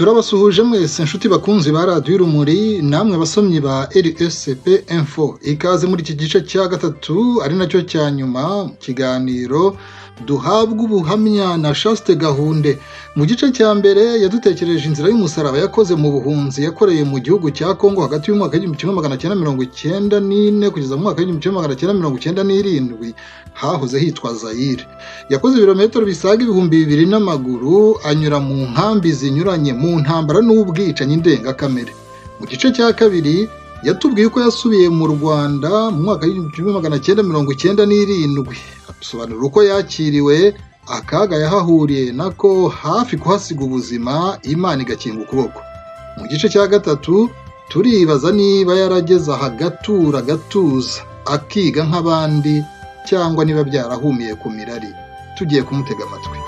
turabasuhuje mwese inshuti bakunzi ba radiyo urumuri namwe basomyi ba RSP Info, ikaze muri iki gice cya gatatu ari nacyo cya nyuma mu kiganiro duhabwa ubuhamya na Chaste Gahunde. Mu gice cya mbere yadutekereje inzira y'umusaraba yakoze mu buhunzi yakoreye mu gihugu cya Kongo hagati y'umwaka w'1994 kugeza mu mwaka w'1997 hahoze hitwa Zaire. Yakoze ibirometero bisaga 2000 n'amaguru, anyura mu nkambi zinyuranye mu ntambara n'ubwicanyi ndengakamere. Mu gice cya kabiri yatubwiye ko yasubiye mu Rwanda mu mwaka w'1997, asobanura uko yakiriwe, akaga yahahuriye nako hafi kuhasiga ubuzima, Imana igakinga ukuboko. Mu gice cya gatatu turibaza niba yarageze ahagatura agatuza akiga nk'abandi cyangwa niba byarahumiye ku mirari. Tugiye kumutega amatwi.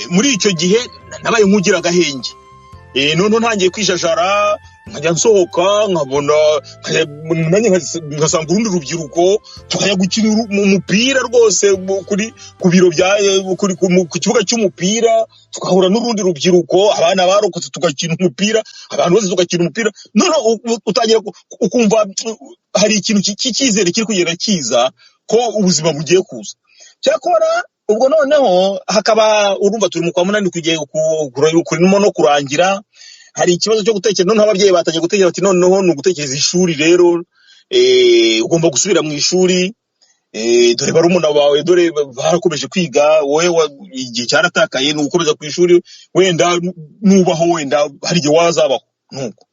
Muri icyo gihe nabaye nk'ugira agahenge, none ntangiye kwijajara, nkajya nsohoka nkabona ngasanga urundi rubyiruko tukajya gukina umupira rwose ku biro ku kibuga cy'umupira, tugahura n'urundi rubyiruko, abana barokotse tugakina umupira, abantu bose tugakina umupira. None utangira ukumva hari ikintu cy'icyizere kiri kugenda kiza ko ubuzima bugiye kuza. Cyakora ubwo noneho hakaba urumva turi mu kwa munani kugiye kurimo no kurangira, hari ikibazo cyo gutekereza. Noneho ababyeyi batangiye gutekereza ati noneho ni ugutekereza ishuri, rero ugomba gusubira mu ishuri, dore barumuna bawe dore barakomeje kwiga, wowe igihe cyaratakaye, ni ugukomeza ku ishuri, wenda nubaho, wenda hari igihe wazabaho nuko.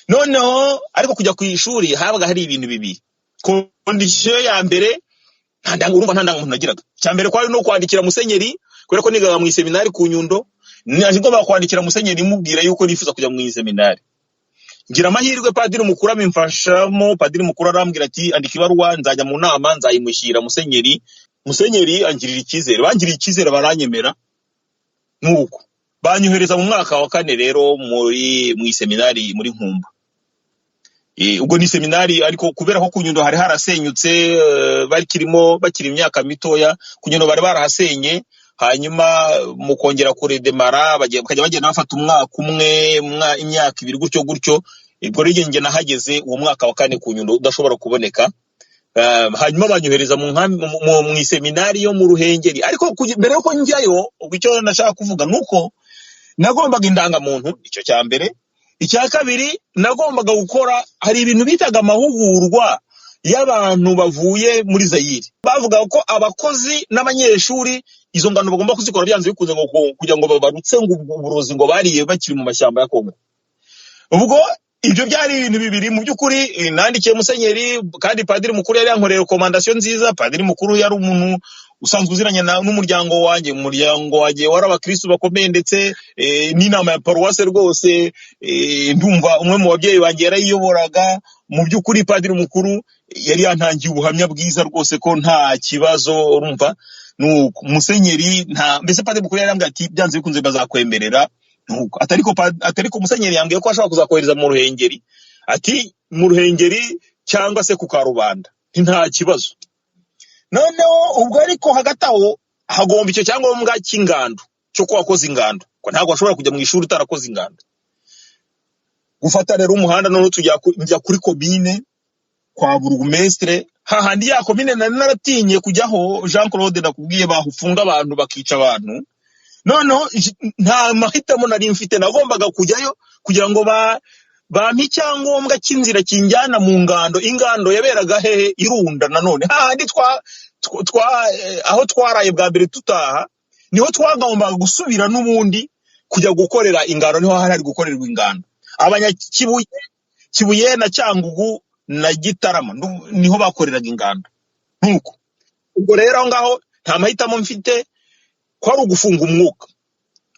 Noneho ariko kujya ku ishuri habaga hari ibintu bibiri. Kondisiyo ya mbere urumva nta ndangamuntu nagiraga. Cya mbere kwari no kwandikira musenyeri, kubera ko nigaga mu seminari ku Nyundo, naje ngomba kwandikira musenyeri mubwira yuko nifuza kujya mu seminari. Ngira amahirwe padiri mukuru amimfashamo. Padiri mukuru arambwira ati andika ibaruwa, nzajya mu nama, nzayimushyira musenyeri. Musenyeri angirira icyizere, bangiriye icyizere, baranyemera. Nuko banyohereza mu mwaka wa 4 rero mu seminari muri Nkumba. Ubwo ni seminari ariko kubera ko ku Nyundo hari harasenyutse, bakiri imyaka mitoya, ku Nyundo bari barahasenye, hanyuma mu kongera kuredemara bakajya bagenda bafata umwaka umwe, imyaka 2 gutyo. Ubwo rege nge nahageze uwo mwaka wa 4 ku Nyundo udashobora kuboneka. Hanyuma banyohereza mu seminari yo mu Ruhengeri. Ariko mbere yuko njyayo, ubwo icyo nashaka kuvuga nuko nagombaga indangamuntu, icyo cya mbere. Icya kabiri nagombaga gukora, hari ibintu bitaga amahugurwa y'abantu bavuye muri Zaire. Bavuga ko abakozi n'abanyeshuri izo ngano bagomba kuzikora byanze bikunze kugira ngo babarutse ngo uburozi ngo bariye bakiri mu mashyamba ya Kongo. Ubwo ibyo byari ibintu bibiri mu by'ukuri. Nandikiye musenyeri, kandi padiri mukuru yari yankoreye recommandation nziza. Padiri mukuru yari umuntu usanzwe uziranye n'umuryango wanjye, wari abakristo bakomeye, ndetse n'inama ya paruwase rwose. Ndumva umwe mu babyeyi banjye yarayiyoboraga. Mu by'ukuri padiri mukuru yari yantangiye ubuhamya bwiza rwose ko nta kibazo. Urumva musenyeri mbese padiri mukuru yarambwira ati byanze bikunze bazakwemerera. Atariko musenyeri yambwiye ko ashobora kuzakohereza mu Ruhengeri, ati mu Ruhengeri cyangwa se ku Karubanda, nta kibazo. Noneho ubwo ariko hagati aho hagomba icyo cyangombwa cy'ingando cyo ko wakoze ingando, ko ntabwo washobora kujya mu ishuri utarakoze ingando. Gufata rero umuhanda, noneho njya kuri komine kwa burugumestre, hahandi ya komine nari naratinye kujyaho. Jean Claude nakubwiye bahufunga abantu bakica abantu. Noneho nta mahitamo nari mfite, nagombaga kujyayo kugira ngo bampe icyangombwa cy'inzira kinjyana mu ngando. Ingando yaberaga hehe? Irunda. Nanone hahandi aho twaraye bwa mbere tutaha, niho twagombaga gusubira n'ubundi kujya gukorera ingando, niho hari gukorerwa ingando. Kibuye na Cyangugu na Gitarama niho bakoreraga ingando. Nuko ubwo rero aho ngaho nta mahitamo mfite, kwari ugufunga umwuka.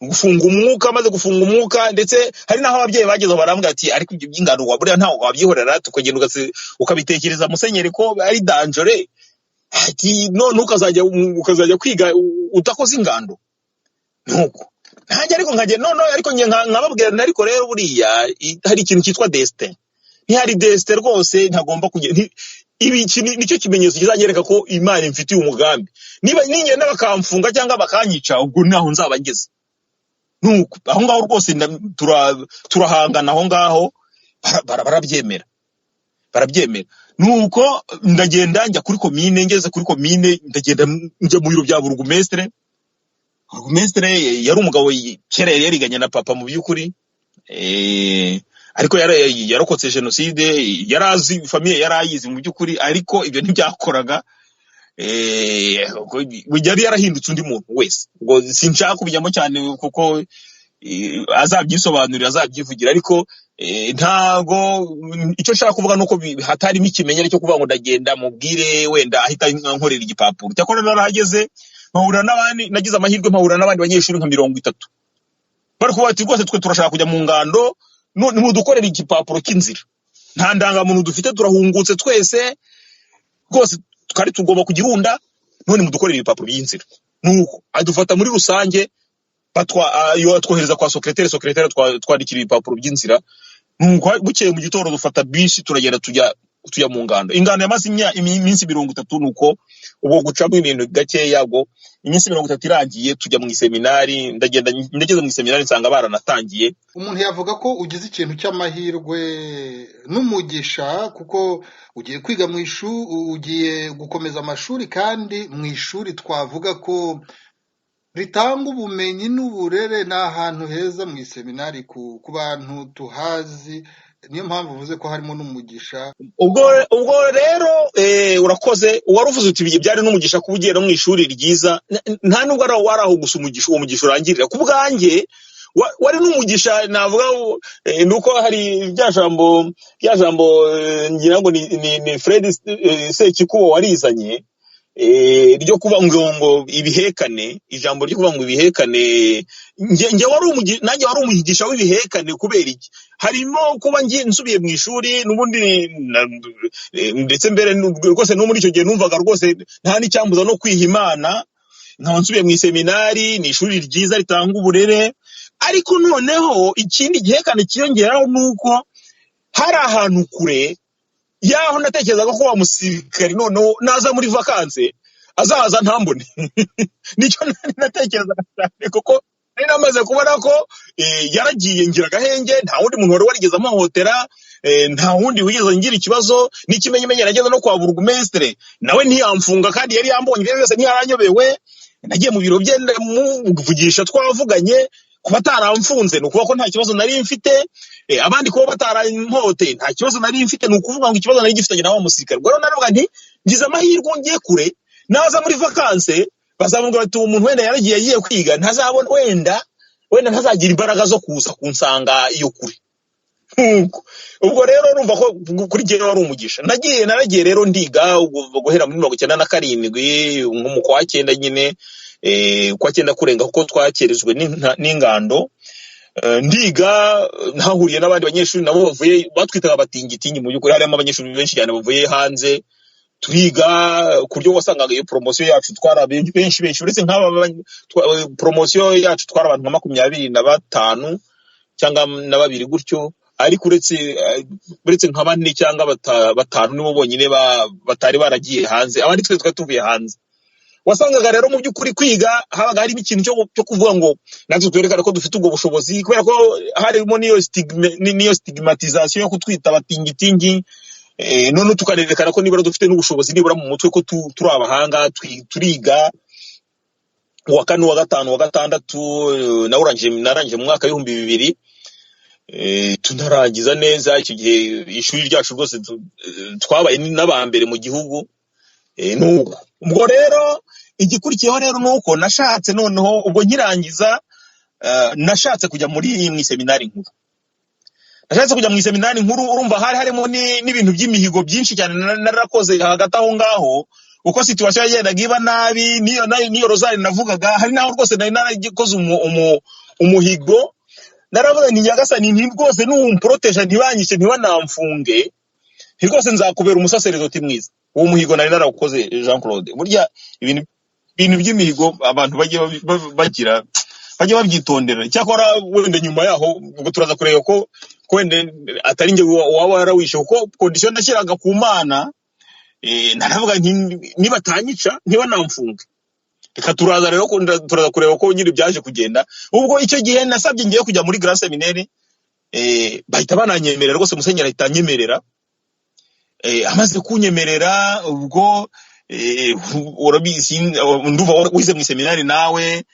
Maze gufunga umwuka, ndetse hari naho ababyeyi bagezeho barambwira ati ariko ibyo by'ingano waburiya ntaho wabyihorera, tukagenda ukabitekereza musenyeri ko ari danger, ati none ukazajya kwiga utakoze ingando. Nuko nanjye ariko nkababwira ariko rero buriya hari ikintu cyitwa destin. Ntihari destin rwose, ntagomba kujya ibi nicyo kimenyetso kizanyereka ko Imana imfitiye umugambi. Niba ningenda bakamfunga cyangwa bakanyica, ubwo naho nzaba ngeze. Nuko aho ngaho rwose turahangana aho ngaho, barabyemera. Nuko ndagenda njya kuri komine, ngeze kuri komine ndagenda njya mu biro bya burugumestre. Burugumestre yari umugabo kera yariganye na papa mu by'ukuri, ariko yarokotse jenoside, yarazi famille yarayizi mu by'ukuri, ariko ibyo ntibyakoraga. Yari yarahindutse undi muntu wese. Ubwo sinshaka kubijyamo cyane kuko azabyisobanurira, azabyivugira, ariko ntago icyo nshaka kuvuga nuko hatarimo ikimenyere cyo kuvuga ngo ndagenda mubwire wenda ahita nkorera igipapuro. Cyakora narahageze mpahura n'abandi, nagize amahirwe mpahura n'abandi banyeshuri nka 30. Bari kuvuga ati rwose twe turashaka kujya mu ngando, nimudukorera igipapuro cy'inzira. Nta ndangamuntu dufite, turahungutse twese rwose, twari tugomba kugirunda, none mudukorera ibipapuro by'inzira. Nuko adufata muri rusange, twohereza kwa secrétaire twandikira ibipapuro by'inzira. Nuko bukeye mu gitondo dufata bisi turagenda tujya mu ngando. Ingando yamaze iminsi 30. Nuko ubwo gucamo ibintu gake yago, iminsi 30 irangiye tujya mu seminari. Ndageze mu seminari nsanga baranatangiye. Umuntu yavuga ko ugize ikintu cy'amahirwe n'umugisha, kuko ugiye kwiga mu ishuri, ugiye gukomeza amashuri, kandi mu ishuri twavuga ko ritanga ubumenyi n'uburere. Ni ahantu heza mu seminari ku bantu tuhazi, niyo mpamvu uvuze ko harimo n'umugisha. Ubwo rero urakoze, waruvuze uti byari n'umugisha kuba ugiye no mu ishuri ryiza. Nta nubwo wari aho gusa uwo mugisha urangirira. Ku bwanjye wari n'umugisha, navuga nuko hari rya jambo ngira ngo ni Fred Sekikubo warizanye, ryo kuvuga ngo ibihekane, ijambo ryo kuvuga ngo ibihekane. Nanjye wari umugisha w'ibihekane. Kubera iki? Harimo kuba nsubiye mu ishuri n'ubundi, ndetse mbere rwose no muri icyo gihe numvaga rwose nta n'icyambuza no kwiha Imana. Nkaba nsubiye mu seminari, ni ishuri ryiza ritanga uburere. Ariko noneho ikindi gihekane kiyongeraho nuko hari ahantu kure yaho natekerezaga ko wa musirikari noneho naza muri vacances azaza ntambone. Nicyo natekerezaga cyane, kuko nari namaze kubona ko yaragiye ngira gahenge, nta wundi muntu wari warigeze amuhotera, nta wundi wigeze ngira ikibazo. N'ikimenyemenye nageze no kwa burugumestre, nawe ntiyamfunga kandi yari yambonye byose, ntiyaranyobewe. Nagiye mu biro bye muvugisha, twavuganye. Kuba ataramfunze ni ukuvuga ko nta kibazo nari mfite, abandi kuba batarampote nta kibazo nari mfite, ni ukuvuga ngo ikibazo nari gifitanye na wa musirikare. Rero naravuga nti ngize amahirwe ngiye kure, naza muri vacances bazamubwira bati umuntu wenda yaragiye agiye kwiga, ntazabona wenda ntazagira imbaraga zo kuza kunsanga iyo kure. Ubwo rero urumva ko kuri jyewe wari umugisha. Naragiye rero ndiga guhera muri 1997 nko mu kwa 9 nyine, kwa 9 kurenga, kuko twakerejwe n'ingando. Ndiga ntahuriye n'abandi banyeshuri nabo batwitaga abatingitingi. Mu by'ukuri harimo abanyeshuri benshi cyane bavuye hanze. Turiga ku buryo wasangaga iyo promotion yacu twara benshi uretse nk'aba promotion yacu twara abantu nka 25 cyangwa na 2 gutyo. Ariko uretse nka 4 cyangwa 5 nibo bonyine batari baragiye hanze, abandi twe tuvuye hanze. Wasangaga rero mu by'ukuri kwiga habaga harimo ikintu cyo kuvuga ngo natwe twerekana ko dufite ubwo bushobozi, kubera ko harimo niyo stigmatisation yo kutwita abatingitingi. None tukanerekana ko nibura dufite n'ubushobozi nibura mu mutwe, ko turi abahanga. Turiga uwa 4 uwa 5 uwa 6 narangije mu mwaka w'2000. Tunarangiza neza. Icyo gihe ishuri ryacu rwose twabaye n'abambere mu gihugu. Nuko ubwo rero igikurikiyeho rero nuko nashatse, noneho ubwo nkirangiza nashatse kujya muri seminari nkuru. Urumva hari harimo n'ibintu by'imihigo byinshi cyane narakoze hagati aho ngaho, uko situation yagendaga iba nabi. Niyo rozari navugaga, hari naho rwose nari naragikoze umuhigo. Naravuga ni Nyagasani, nti rwose n'umproteja ntibanyishe ntibanamfunge, rwose nzakubera umusaseredoti mwiza. Uwo muhigo nari narawukoze Jean Claude. Burya ibintu by'imihigo abantu bagiye babyitondera. Cyakora wenda nyuma yaho ubwo turaza kureba ko wenda atari nge waba warawishe, kuko condition nashyiraga ku Mana naravuga nti niba tanyica niba namfunga reka turaza rero turaza kureba ko nyiri byaje kugenda. Ubwo icyo gihe nasabye ngiye kujya muri Grand Seminaire bahita bananyemerera rwose, musenyeri ahita anyemerera. Amaze kunyemerera ubwo urabizi nduva wize mu seminari nawe,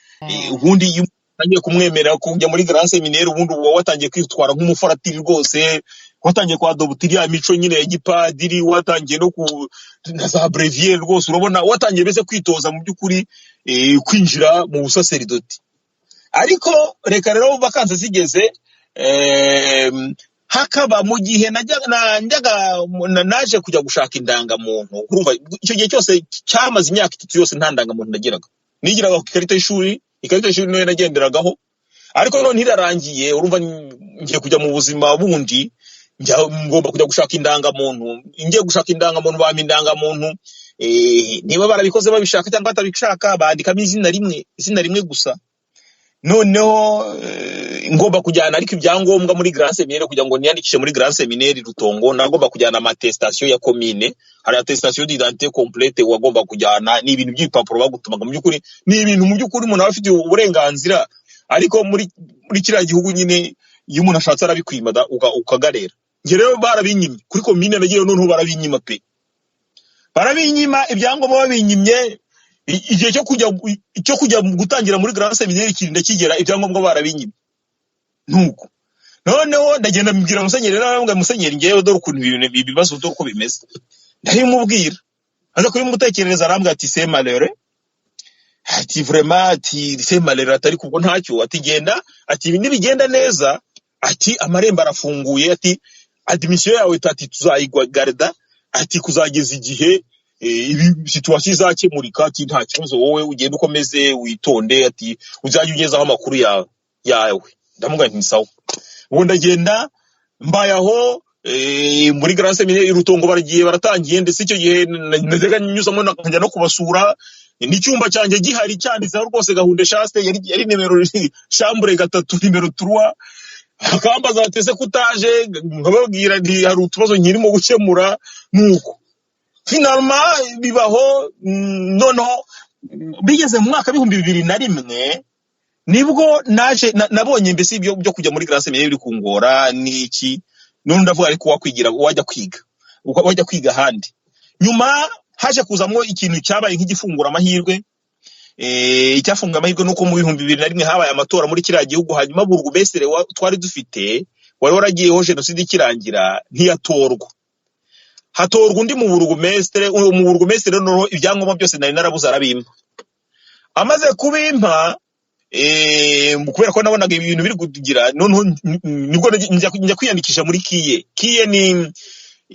ubundi iyo utangiye kumwemerera kujya muri Grand Seminaire ubundi uba watangiye kwitwara nk'umufaratiri rwose, watangiye kwadobutira ya mico nyine ya gipadiri, watangiye no na za brevier rwose, urabona watangiye bese kwitoza mu by'ukuri kwinjira mu busaseridoti. Ariko reka rero vakansi zigeze, hakaba mu gihe naje kujya gushaka indangamuntu. Urumva icyo gihe cyose cyamaze imyaka 3 yose nta ndangamuntu nagiraga, nigiraga ku ikarita y'ishuri niyo nagenderagaho. Ariko none ntirarangiye, urumva ngiye kujya mu buzima bundi, ngomba kujya gushaka indangamuntu. Ngiye gushaka indangamuntu, bampa indangamuntu, niba barabikoze babishaka cyangwa batabishaka bandikamo izina rimwe gusa. Noneho ngomba kujyana ariko ibyangombwa muri Grand Seminaire kugira ngo niyandikishe muri Grand Seminaire Rutongo, nagomba kujyana attestation ya commune, hari attestation d'identité complète wagomba kujyana. Ni ibintu by'ipapuro bagutumaga, mu by'ukuri ni ibintu mu by'ukuri umuntu afite uburenganzira, ariko muri kiriya gihugu nyine iyo umuntu ashatse arabikwimada ukagarera. Nge rero barabinyimye kuri commune, nagiye noneho barabinyima pe, barabinyima ibyangombwa babinyimye. Igihe cyo kujya gutangira muri Grand Seminaire kirinda kigera, ibyangombwa barabinyimye. Nuko noneho ndagenda mbwira musenyeri, narambwa musenyeri ngewe dore ukuntu ibibazo dore uko bimeze, ndabimubwira. Aza kuri mutekerereza arambwa ati c'est malheureux, ati vraiment ati c'est malheureux, atari kubwo ntacyo, ati genda, ati ibi nibigenda neza, ati amarembo arafunguye, ati admission yawe ati tuzayigwa garda, ati kuzageza igihe ibi situation izakemurika, ati nta kibazo, wowe ugenda ukomeze witonde, ati uzajya ugezaho amakuru yawe. Ndamuga nti sawa. Ubu ndagenda mbayaho muri Grand Seminaire Rutongo, baragiye baratangiye, ndetse icyo gihe najyaga nyuzamo nkajya no kubasura. N'icyumba cyanjye gihari cyanditseho rwose Gahunde Chaste, yari nimero chambre 3 nimero 3. Akambaza ati se kutaje, nkababwira nti hari utubazo nkirimo gukemura. Nuko finalement bibaho. Noneho bigeze mu mwaka 2001 nibwo naje nabonye mbese ibyo kujya muri Grand Seminaire biri kungora niki. None ndavuga ariko wajya kwiga handi. Nyuma haje kuzamwo ikintu cyabaye nk'igifungura amahirwe. Icyafunga amahirwe nuko mu 2001 habaye amatora muri kiriya gihugu, hanyuma burugumestre twari dufite wari waragiyeho jenoside ikirangira ntiyatorwa, hatorwa undi mu burugumestre. Noneho ibyangombwa byose nari narabuze arabimpa. Amaze kubimpa, kubera ko nabonaga ibintu biri kugira, noneho nibwo njya kwiyandikisha muri kiye.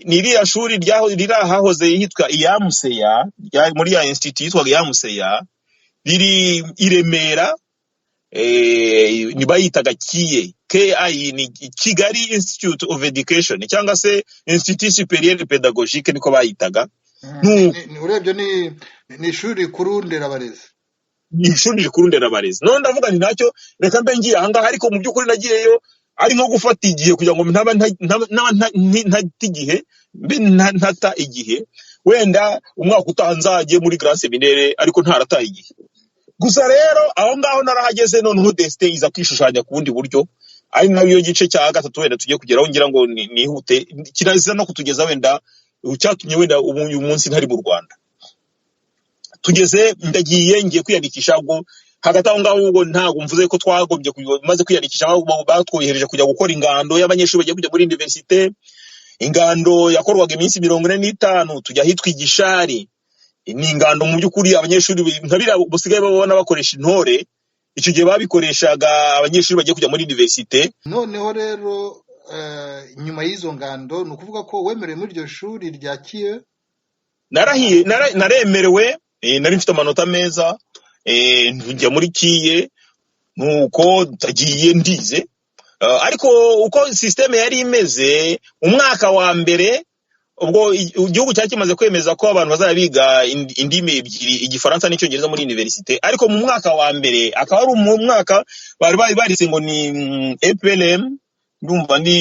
Ni iriya shuri rirahahoze yitwa Iyamuseya, muri ya institute yitwa Iyamuseya, riri i Remera. Ni bayitaga kiye, KI ni Kigali Institute of Education cyangwa se Institut Supérieur Pédagogique niko bayitaga. Urebye ni ishuri rikuru nderabarezi, ni ishuri rikuru nderabarezi. None ndavuga ni ntacyo, reka mbe ngiye ahangaha. Ariko mu by'ukuri nagiyeyo ari nko gufata igihe kugira ngo ntata igihe, wenda umwaka utaha nzagiye muri Grand Seminaire, ariko ntarataye igihe. Gusa rero aho ngaho narahageze, noneho destin iza kwishushanya ku bundi buryo, ari nayo gice cya gatatu wenda tugiye kugeraho, ngira ngo nihute kiraza no kutugeza wenda cyatumye wenda uyu munsi ntari mu Rwanda. Tugeze ngiye kwiyandikisha, ubwo hagati aho ngaho ubwo ntago mvuze ko twagombye maze kwiyandikisha, batwohereje kujya gukora ingando y'abanyeshuri bagiye kujya muri universite. Ingando yakorwaga iminsi 45, tujya hitwa Igishari. Ni ingando mu by'ukuri abanyeshuri nkabira busigaye babona bakoresha intore, icyo gihe babikoreshaga abanyeshuri bagiye kujya muri universite. Noneho rero nyuma y'izo ngando ni ukuvuga ko wemerewe muri iryo shuri rya kiye? Naremerewe, nari mfite amanota meza, njya muri kiye. Nuko tagiye ndize, ariko uko systeme yari imeze umwaka wa mbere, ubwo igihugu cyari kimaze kwemeza ko abantu bazajya biga indimi ebyiri, Igifaransa n'Icyongereza muri universite. Ariko mu mwaka wa mbere akaba ari umwaka bari barise ngo ni EPLM, ndumva ni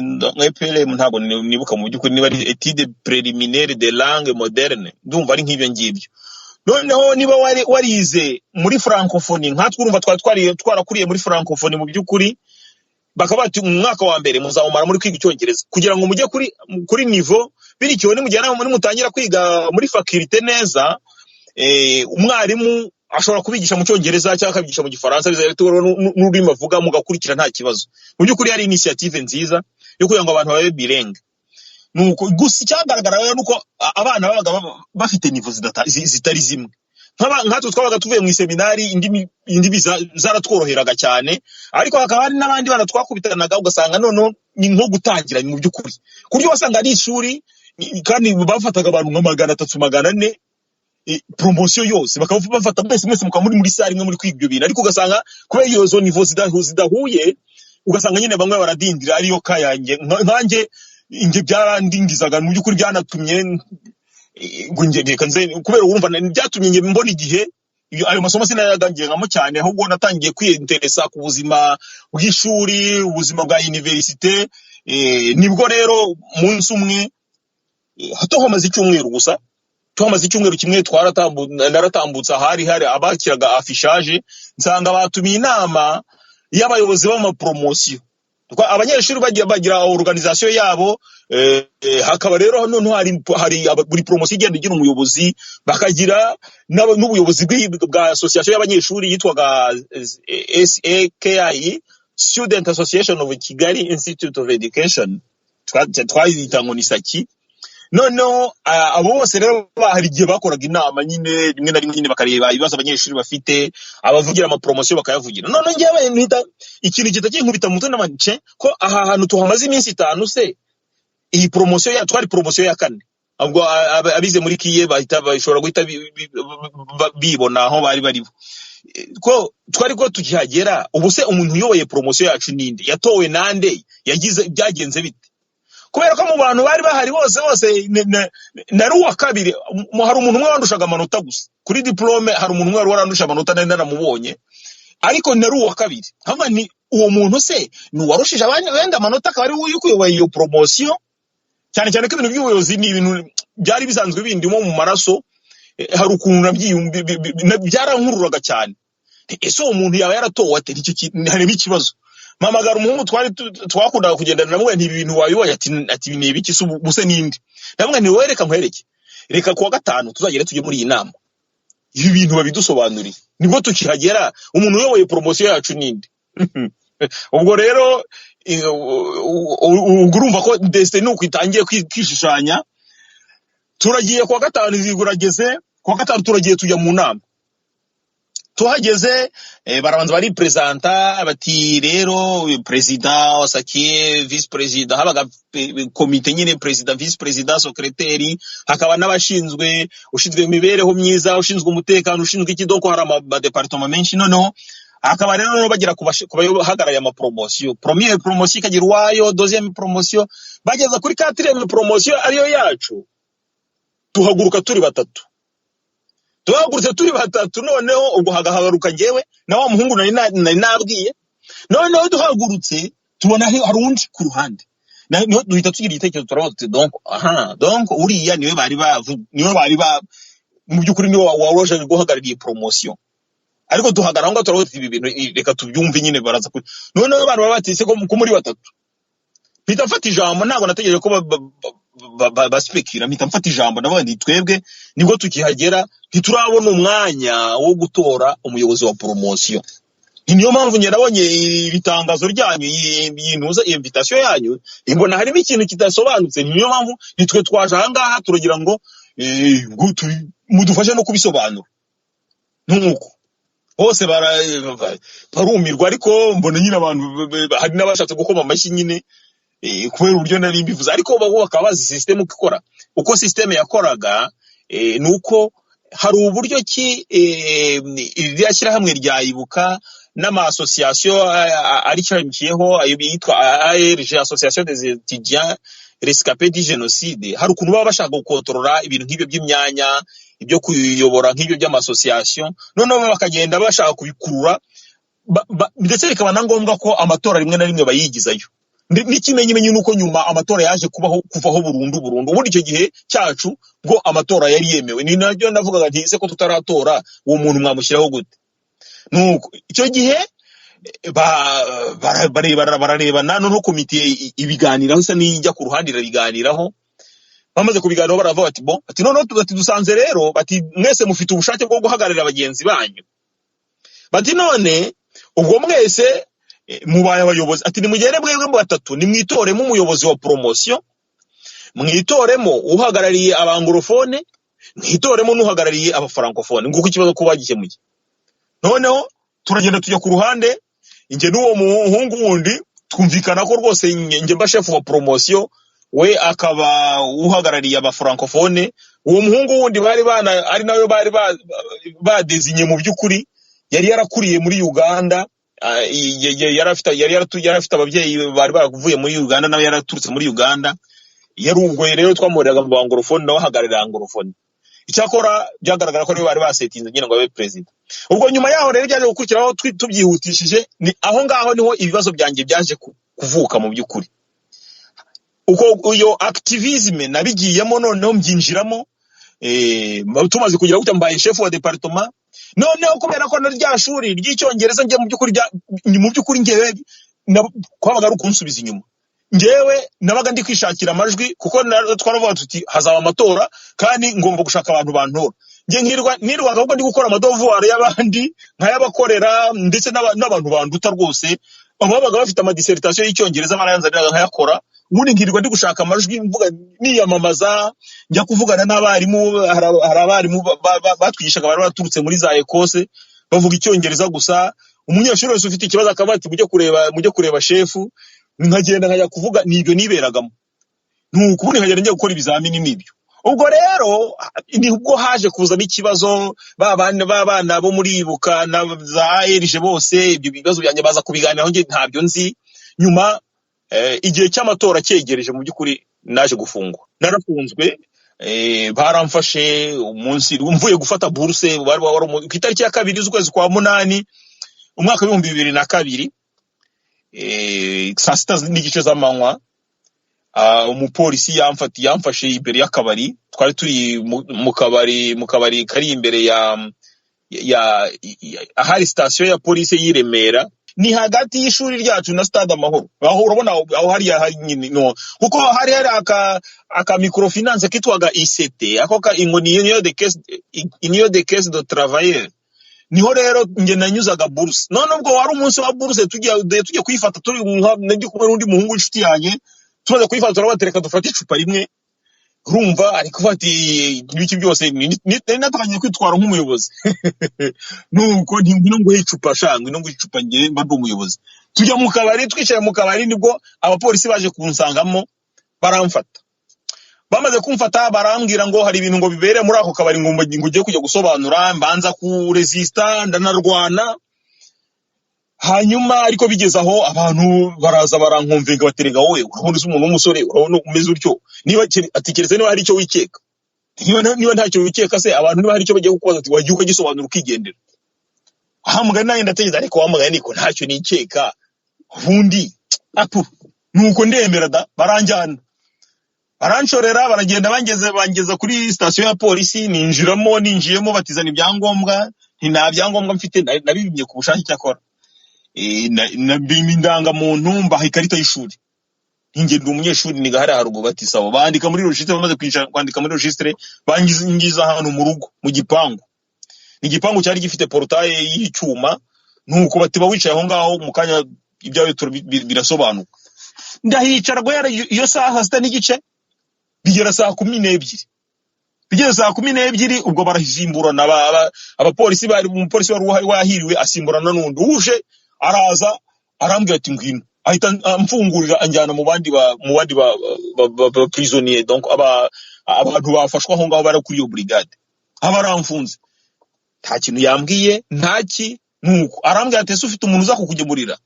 nka EPLM, ntabwo nibuka mu by'ukuri niba ari étude préliminaire de langue moderne, ndumva ari nk'ibyo ngibyo. Noneho niba warize muri francophonie, nkatwe urumva twarakuriye muri francophonie mu by'ukuri, bakaba bati mu mwaka wa mbere muzawumara muri kwiga icyongereza kugira ngo mujye kuri niveau, bityo nimujyana muri mutangira kwiga muri faculté neza, umwarimu ashobora kubigisha mu cyongereza cyangwa akabigisha mu gifaransa, bizayetora n'ururimi avuga mugakurikira nta kibazo. Mu by'ukuri ari initiative nziza yo kugira ngo abantu babe bilingue. Nuko gusa cyagaragara nuko abana babaga bafite niveau zitari zimwe. Nkatwe twabaga tuvuye mu seminari, indimi zaratworoheraga cyane, ariko hakaba hari n'abandi bana twakubitanaga ugasanga none ni nko gutangira mu by'ukuri, kuryo wasanga ari ishuri kandi bafataga abantu nka 300-400 promotion yose, bakabafata mwese mukaba muri sari imwe muri kwiga ibyo bintu, ariko ugasanga kubera iyo zo niveau zidahuye, ugasanga nyine bamwe baradindira ariyo kayange nkanjye inge byarandindizaga mu by'ukuri, byanatumye ngo kubera urumva byatumye nge mbona igihe ayo masomo sinayagangengamo cyane, ahubwo natangiye kwiyinteresa ku buzima bw'ishuri, ubuzima bwa universite. Nibwo rero munsi umwe hamaze icyumweru gusa, tuhamaze icyumweru kimwe naratambutse hari abakiraga affichage, nsanga batumiye inama y'abayobozi b'amapromotion. Abanyeshuri bagira organisation yabo, hakaba rero none hari buri promotion igenda igira umuyobozi, bakagira n'ubuyobozi bwa association y'abanyeshuri yitwaga SAKI, Student Association of Kigali Institute of Education, twayita ngo ni SAKI. Noneho abo bose rero hari igihe bakoraga inama nyine rimwe na rimwe nyine bakareba ibibazo abanyeshuri bafite, abavugira amapromotion bakayavugira. None ngiye mpita ikintu kitakinkubita mu mutwe n'amance ko aha hantu tuhamaze iminsi 5 se, iyi promotion twari promotion ya 4, ubwo abize muri kiye bahita bashobora guhita bibona aho bari ko twari ko tukihagera. Ubu se umuntu uyoboye promotion yacu ninde, yatowe nande, yagize byagenze bite? Kubera ko mu bantu bari bahari bose nari uwa kabiri, hari umuntu umwe wandushaga amanota gusa kuri diplome, hari umuntu umwe warandusha amanota nari naramubonye, ariko nari uwa kabiri. Hama ni uwo muntu se ni warushije abandi wenda amanota, akaba ari uyu kuyoboye iyo promotion, cyane cyane ko ibintu by'ubuyobozi ni ibintu byari bisanzwe bindimo mu maraso. Hari ukuntu byarankururaga cyane, ese uwo muntu yaba yaratowe ate? Nicyo harimo ikibazo. Mamagara umuhungu twakundaga kugendana namwe, nti ibintu wayoboye ati ni ibiki se ubuse ninde? Namwe nti wereka nkwereke, reka kuwa 5 tuzagera tujye muri iyi nama, ibi bintu babidusobanurira, nibwo tukihagera umuntu uyoboye promotion yacu ninde. Ubwo rero urumva ko destiny nuko itangiye kwishushanya. Turagiye kuwa 5 zigurageze, kuwa 5 turagiye tujya mu nama. Tuhageze barabanza bari presenta bati rero president wasakiye vice president, habaga komite nyine president vice president secretary, hakaba n'abashinzwe ushinzwe imibereho myiza, ushinzwe umutekano, ushinzwe ikidoko, hari ama department menshi. Noneho hakaba rero bagira kubahagarara ya promotion, première promotion ikagira wayo, deuxième promotion, bageza kuri 4e promotion ariyo yacu. Tuhaguruka turi batatu, noneho ubwo hagaharuka ngewe na wa muhungu nari nabwiye. Noneho duhagurutse tubona hari undi ku ruhande, noneho duhita tugira igitekerezo turavuga donc uriya niwe bari mu by'ukuri niwe waroje guhagarariye promotion, ariko duhagarara ngo turavuga ibi bintu reka tubyumve nyine baraza. Noneho abantu babatise ko muri batatu, mpita mfata ijambo, ntabwo nategereje ko baspekira, mpita mfata ijambo navuga ndi twebwe nibwo tukihagera ntiturabona umwanya wo gutora umuyobozi wa promotion. Niyo mpamvu nyarabonye ibitangazo ryanyu, yintuza invitation yanyu, imbona harimo ikintu kidasobanutse. Niyo mpamvu nitwe twaje aha ngaha turagira ngo mudufashe no kubisobanura. Nuko bose barumirwa, ariko mbona nyine abantu hari n'abashatse gukoma amashyi nyine kubera uburyo nari mbivuze, ariko bakaba bazi system uko ikora. Uko system yakoraga nuko hari uburyo ki ryashyira hamwe ryayibuka n'ama association ari cyamikiyeho, ayo bitwa ARG, Association des étudiants rescapés du génocide. Hari ukuntu baba bashaka gukontorora ibintu nk'ibyo by'imyanya, ibyo kuyobora nk'ibyo by'amasociation, noneho bakagenda bashaka kubikurura, ndetse bikaba na ngombwa ko amatora rimwe na rimwe bayigizayo. n'ikimenyimenyi nuko nyuma amatora yaje kuvaho burundu ubundi icyo gihe cyacu bwo amatora yari yemewe. Ni nabyo navugaga nti ese ko tutaratora uwo muntu mwamushyiraho gute? Nuko icyo gihe bararebana noneho komite ibiganiraho isa n'ijya ku ruhande irabiganiraho. Bamaze kubiganiraho baravuga bati bon ati noneho dusanze rero bati mwese mufite ubushake bwo guhagararira abagenzi banyu, bati none ubwo mwese mubaye abayobozi, ati nimugende mwebwe mu batatu nimwitoremo umuyobozi wa promotion, mwitoremo uhagarariye abangorofone, mwitoremo n'uhagarariye abafrancofone. Nguko ikibazo ko bagikemuye. Noneho turagenda tujya ku ruhande, inge n'uwo muhungu wundi twumvikana ko rwose nge mba chef wa promotion, we akaba uhagarariye abafrancofone. Uwo muhungu wundi bari bana ari nayo bari badezinye mu by'ukuri yari yarakuriye muri Uganda. Yari afite ababyeyi bari baravuye muri Uganda, nawe yaraturutse muri Uganda. Yari ubwo rero twamuriraga mu bangorofone nawe ahagararira angorofone. Icyakora byagaragara ko bari basetinze nyine ngo abe president. Ubwo nyuma yaho rero byaje gukurikiraho tubyihutishije, ni aho ngaho niho ibibazo byanjye byaje kuvuka mu by'ukuri. Uko iyo activisme nabigiyemo noneho mbyinjiramo, tumaze kugira gute mbaye chef wa departement. Noneho kubera ko rya shuri ry'icyongereza ngiye mu by'ukuri ngewe kwabaga ari ukunsubiza inyuma. Ngewe nabaga ndi kwishakira amajwi kuko twaravuga tuti hazaba amatora kandi ngomba gushaka abantu bantora. Nge nirwa ahubwo ndi gukora amadovuware y'abandi nkayabakorera, ndetse n'abantu banduta rwose babaga bafite ama dissertation y'icyongereza barayanzanira nkayakora. Ubundi ngirirwa ndi gushaka amajwi mvuga niyamamaza, njya kuvugana n'abarimu. Hari abarimu batwigishaga bari baturutse muri za Ekose bavuga icyongereza gusa. Umunyeshuri wese ufite ikibazo akavuga ati mujye kureba shefu, nkagenda nkajya kuvuga nibyo niberagamo. Nuko ubundi nkagenda njya gukora ibizamini n'ibyo. Ubwo rero nibwo haje kuzamo ikibazo, babana bo muri Ibuka na za ARG bose ibyo bibazo byanjye baza kubiganiraho, nge ntabyo nzi. Nyuma igihe cy'amatora cyegereje, mu by'ukuri naje gufungwa. Narafunzwe, baramfashe umunsi mvuye gufata bourse ku itariki ya 2 z'ukwezi kwa 8 umwaka wa 2002, saa 6 n'igice z'amanywa. Umupolisi yamfashe imbere y'akabari. Twari turi mu kabari kari imbere ya ahari station ya police y'Iremera, ni hagati y'ishuri ryacu na Stade Amahoro. Aho urabona aho hari nyine no kuko hari aka microfinance kitwaga ICT, ako ka Union de caisse de travailleurs. Niho rero nge nanyuzaga bourse. None ubwo wari umunsi wa bourse tujye kwifata turi ndi kumwe n'undi muhungu w'inshuti yanjye, tumaze kwifata turabatereka dufata icupa rimwe. Urumva ariko bati n'iki byose natanye kwitwara nk'umuyobozi. Nuko ngino ngo icupa shangwe no ngo icupa nge mba ndi umuyobozi. Tujya mu kabari, twicaye mu kabari, nibwo abapolisi baje kunsangamo baramfata. Bamaze kumfata barambwira ngo hari ibintu ngo bibere muri ako kabari, ngo ugiye kujya gusobanura. Mbanza ku resista ndanarwana. Hanyuma ariko bigeze aho abantu baraza barankumvinga baterega, wowe urabona umuntu w'umusore, urabona umeze utyo, niba atekereza niba hari icyo wikeka, niba ntacyo wikeka se abantu niba hari icyo bagiye kukubaza ati wagiye ukagisobanura ukigendera. Mugani nawe ndatekereza ariko wamugani niko ntacyo nikeka. Ubundi nuko ndemera da, baranjyana baranshorera, baragenda bangeza kuri station ya polisi. Ninjiyemo batizana ibyangombwa, nta byangombwa mfite, nabibimye ku bushake cyakora. Indangamuntu mbaha ikarita y'ishuri, nge ndi umunyeshuri niga hari harugo batisabo. Bandika muri registre, bamaze kwandika muri registre bangiza ahantu mu rugo mu gipangu. Igipangu cyari gifite portail y'icyuma, nuko batiba wicaye aho ngaho mu kanya ibyawe birasobanuka. Ndahicara guhera iyo saa 6 n'igice bigera saa 12. Bigeze saa 12 ubwo barahisimburana. Abapolisi umupolisi wari wahiriwe asimburana n'undi uje araza arambwira ati ngwino, ahita amfungurira anjyana mu bandi ba prisonnier. Donc abantu bafashwa aho ngaho bari kuri iyo brigade. Abaramfunze nta kintu yambwiye, ntaki. Nuko arambwira ati ufite umuntu uza kukugemurira.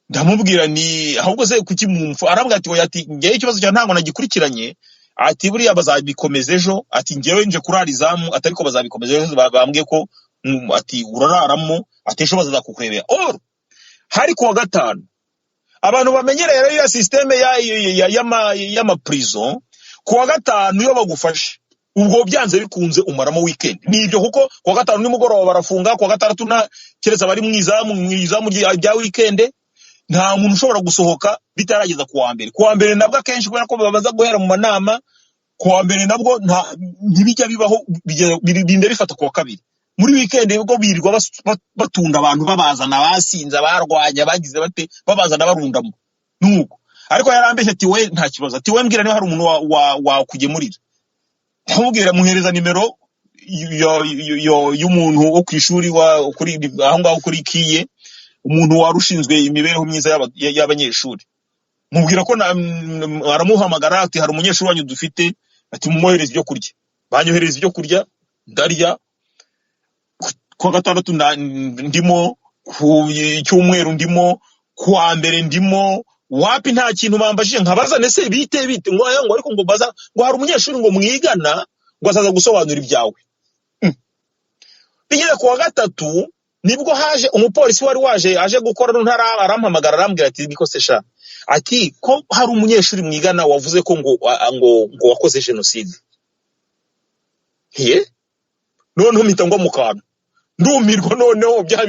Ndamubwira ni ahubwo se kuki mumfu. Arambwira ati oya, ati ngiye ikibazo cya ntango nagikurikiranye, ati buriya bazabikomeza ejo, ati ngewe nje kurarizamu, atariko bazabikomeza ejo. Bambwiye ko ati urararamo, ati ejo bazakukurebera. Hari kuwa gatanu abantu bamenyereye rero ya systeme y'ama prison kuwa gatanu iyo bagufashe ubwo byanze bikunze umaramo weekend nibyo kuko kuwa gatanu nimugoroba barafunga kuwa gatandatu nta kereza bari mwizamu rya weekend nta muntu ushobora gusohoka bitarageza kuwa mbere nabwo akenshi kubera ko babaza guhera mu manama kuwa mbere nabwo ntibijya bibaho binde bifata kuwa kabiri muri weekend ubwo birirwa batunda abantu babazana basinza barwanya bagize bate babazana barundamo nuko ariko yarambeshye ati we nta kibazo ati we mbwira niba hari umuntu wa kugemurira ntamubwira muhereza nimero y'umuntu wo kwishuri kuri aho ngaho kuri kiye umuntu warushinzwe imibereho myiza y'abanyeshuri mubwira ko aramuhamagara ati hari umunyeshuri wanyu dufite ati mumuhereza ibyo kurya banyohereza ibyo kurya ndarya kwa gatandatu ndimo ku cyumweru ndimo kuwa mbere ndimo wapi nta kintu bambashije nkabaza nese bite ngo ariko ngo baza ngo hari umunyeshuri ngo mwigana ngo azaza gusobanura ibyawe bigeze kuwa gatatu nibwo haje umupolisi wari waje aje gukora ntara arampamagara arambwira ati niko sesha ati ko hari umunyeshuri mwigana wavuze ko ngo wakoze genocide noneho mpita ngo mu kantu ndumirwa noneho bya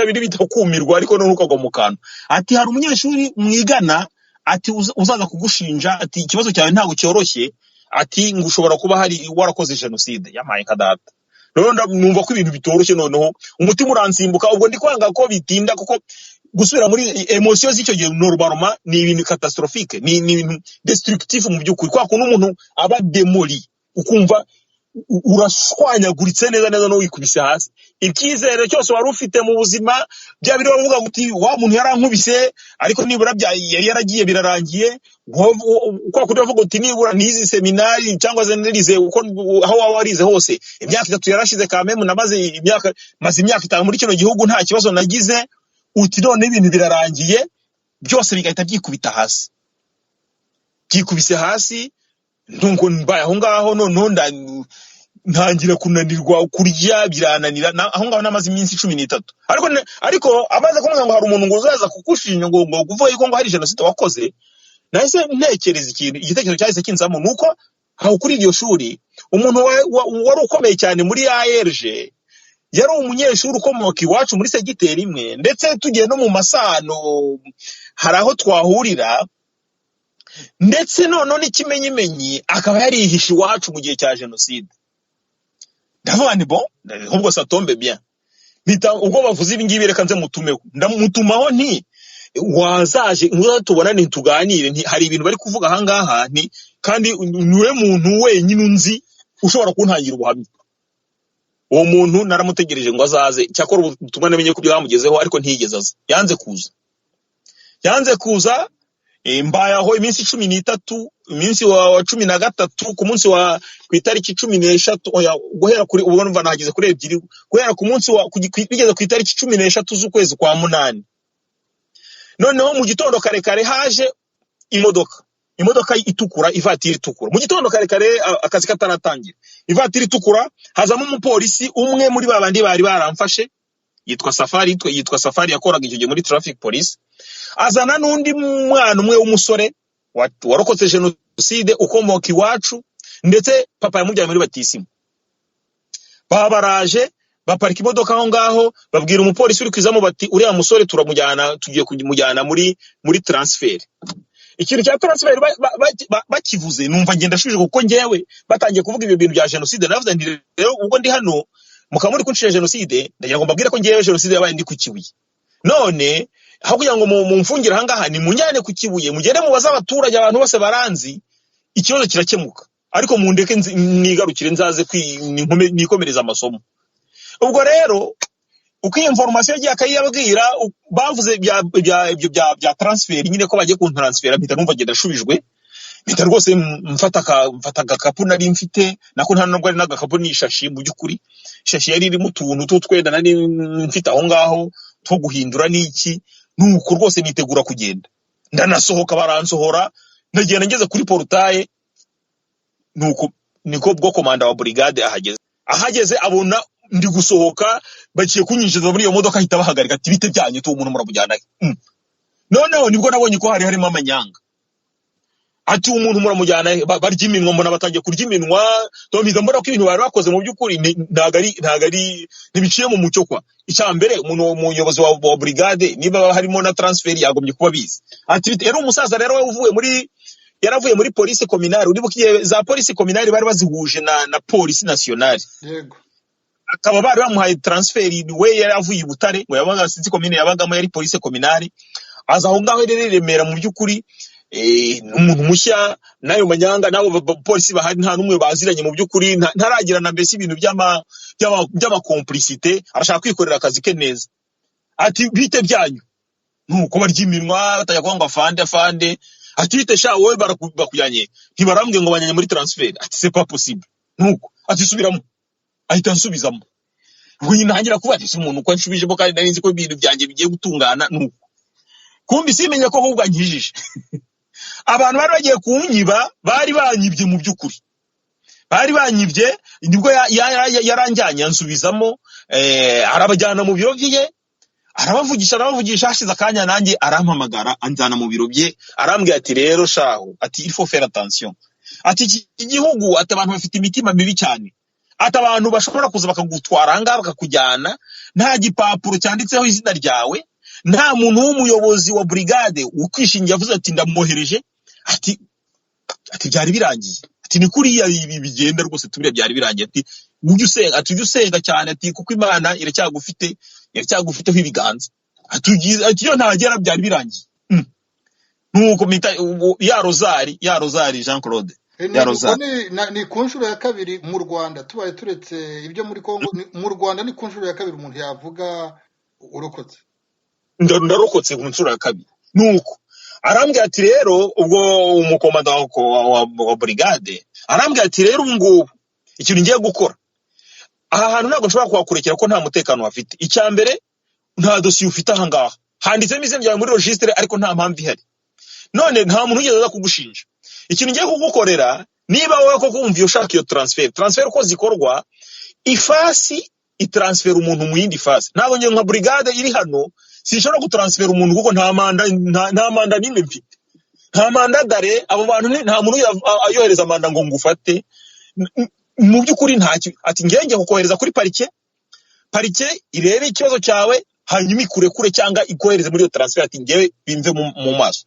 biri bitakumirwa ariko none ukagwa mu kantu ati hari umunyeshuri mwigana ati uzaza kugushinja ati ikibazo cyawe ntago cyoroshye ati ngo ushobora kuba hari warakoze genocide yamaye kadata none numva ko ibintu bitoroshye noneho umutima uransimbuka ubwo ndi kwanga ko bitinda kuko gusubira muri emotion z'icyo gihe normalement ni ibintu catastrophique ni ibintu destructive mu by'ukuri kwa kuntu umuntu aba demoli ukumva urashwanyaguritse neza no wikubise hasi ikizere cyose wari ufite mu buzima bya biri bavuga guti wa muntu yarankubise ariko nibura yari yaragiye birarangiye kwa kuri bavuga uti nibura nizi seminari cyangwa ze nirize uko aho waba warize hose imyaka 3 yarashize kameme namaze imyaka 5 muri kino gihugu nta kibazo nagize uti none ibintu birarangiye byose bigahita byikubita hasi byikubise hasi ndungo mbaye aho ngaho none ntangira kunanirwa kurya birananira aho ngaho namaze iminsi 13 ariko amaze kumwe ngo hari umuntu ngo uzaza kukushinya ngo kuvuga yuko ngo hari genocide wakoze nahise ntekereza igitekerezo cyahise kinzamo nuko aho kuri iryo shuri umuntu wari ukomeye cyane muri ARG yari umunyeshuri ukomoka iwacu muri segiteri imwe ndetse tugiye no mu masano hari aho twahurira ndetse none n'ikimenyimenyi akaba yarihishe iwacu mu gihe cya genocide ndavuga ni bon ahubwo ça tombe bien bita ubwo bavuze ibi ngibi reka nze mutumeho ndamutumaho nti wazaje tubona ni tuganire hari ibintu bari kuvuga aha ngaha nti kandi niwe muntu wenyine unzi ushobora kuntangira ubuhamya uwo muntu naramutegereje ngo azaze cyakora ubutumwa namenye ko byamugezeho ariko ntiyigeze aza yanze kuza mbayaho iminsi 13 iminsi wa 13 ku munsi wa ku itariki 16 guhera kuri ubwo numva nahageze kuri ebyiri guhera ku munsi wa bigeze ku itariki 16 z'ukwezi kwa 8 noneho mu gitondo kare haje imodoka itukura ivatiri itukura mu gitondo kare akazi kataratangira ivatiri itukura hazamo umupolisi umwe muri babandi bari baramfashe yitwa Safari yakoraga icyo gihe muri traffic police azana n'undi mwana umwe w'umusore warokotse genocide ukomoka iwacu ndetse papa yamujyanye muri batisimu babaraje baparika imodoka aho ngaho babwira umupolisi uri kwizamo bati uriya musore turamujyana tugiye kumujyana muri transfer ikintu cya transfer bakivuze numva ngenda shuje kuko ngewe batangiye kuvuga ibyo bintu bya genocide navuze nti rero ubwo ndi hano mukamuri kunshira genocide ndagira ngo mbabwire ko ngewe genocide yabaye ndi ku Kibuye none aho kugira ngo mumfungira hangaha ni munyane ku Kibuye mugende mubaza abaturage abantu bose baranzi ikibazo kirakemuka ariko mundeke nigarukire nzaze nikomereza amasomo ubwo rero uko information yagiye akayabwira bavuze bya transfer nyine ko bagiye kuntransfera mpita numva ngenda shubijwe mpita rwose mfata agakapu nari mfite nako nta nubwo ari n'agakapu n'ishashi mu by'ukuri ishashi yari irimo utuntu tutwenda nari mfite aho ngaho two guhindura n'iki nuko rwose nitegura kugenda ndanasohoka baransohora ndagenda ngeze kuri portail nuko niko bwo komanda wa brigade ahageze abona ndi gusohoka baciye kunyinjiza muri iyo modoka hita bahagarika ati bite byanyu tu umuntu muramujyana noneho nibwo nabonye ko harimo amanyanga. Ati umuntu muramujyana barya iminwa, mbona batangiye kurya iminwa, tombiza mbona ko ibintu bari bakoze mu by'ukuri ntagari ntibiciye mu mucyo kwa. Icyambere umuntu umuyobozi wa brigade niba harimo na transfer yagombye kuba bizi. Ati yari umusaza rero yaravuye muri police communale, uribukiye za police communale bari bazihuje na police nationale. Yego. Akaba bari bamuhaye transfer we yaravuye i Butare ngo yabaga sinzi commune yabagamo yari police communale. Aza aho ngaho rero Remera mu by'ukuri umuntu mushya nayo manyanga nabo polisi bahari nta numwe baziranye mu by'ukuri, ntaragira na mbese ibintu by'ama complicité, arashaka kwikorera akazi ke neza. Ati bite byanyu nuko barya iminwa batajya kuvuga ngo afande, ati bite sha wowe bakujyanye ntibarambwe ngo banyanye muri transfer. Ati c'est pas possible. Nuko ati subiramo, ahita nsubizamo. Ubwo nyine ntangira kuba ati umuntu uko nshubijemo kandi nari nzi ko ibintu byanjye bigiye gutungana. Nuko kumbi simenya ko ahubwo ankijije. Abantu bari bagiye kunyiba bari banyibye mu by'ukuri, bari banyibye nibwo yaranjyanye ansubizamo. Arabajyana mu biro bye, arabavugisha hashize akanya nanjye arampamagara anjyana mu biro bye, arambwira ati rero shaho, ati il faut faire attention, ati iki gihugu ati abantu bafite imitima mibi cyane, ati abantu bashobora kuza bakagutwara anga bakakujyana nta gipapuro cyanditseho izina ryawe, nta muntu w'umuyobozi wa brigade ukwishingiye avuze ati ndamwohereje. Ati byari birangiye, ati ni kuriya bigenda rwose tubire byari birangiye. Ati ujye usenga cyane, ati kuko Imana iracyagufiteho ibiganza. Ati yo ntagera byari birangiye. Nuko mita ya Rozari Jean Claude ya Rozari ni ku nshuro ya kabiri mu Rwanda, tubaye turetse ibyo muri Kongo. Mu Rwanda ni ku nshuro ya kabiri umuntu yavuga urokotse. Ndarokotse ku nshuro ya kabiri. Nuko arambwira ati rero ubwo umukomanda wa brigade arambwira ati rero ubungubu ikintu ngiye gukora aha hantu ntabwo nshobora kuhakurekera ko nta mutekano bafite. Icyambere nta dosiye ufite aha ngaha, handitsemo izina ryawe muri registre ariko nta mpamvu ihari, none nta muntu ugeze aza kugushinja. Ikintu ngiye kugukorera, niba wowe ko kumva iyo ushaka iyo transfer uko zikorwa, ifasi itransfer umuntu mu yindi fasi. Ntabwo ngiye nka brigade iri hano sinshobora gutransfer umuntu kuko nta manda nimwe mfite, nta manda dare. Abo bantu nta muntu ayohereza manda ngo ngufate mu by'ukuri ntacyo. Ati ngenge kukohereza kuri parike irebe ikibazo cyawe hanyuma ikurekure cyangwa ikohereze muri iyo transfer. Ati ngewe bimve mu maso.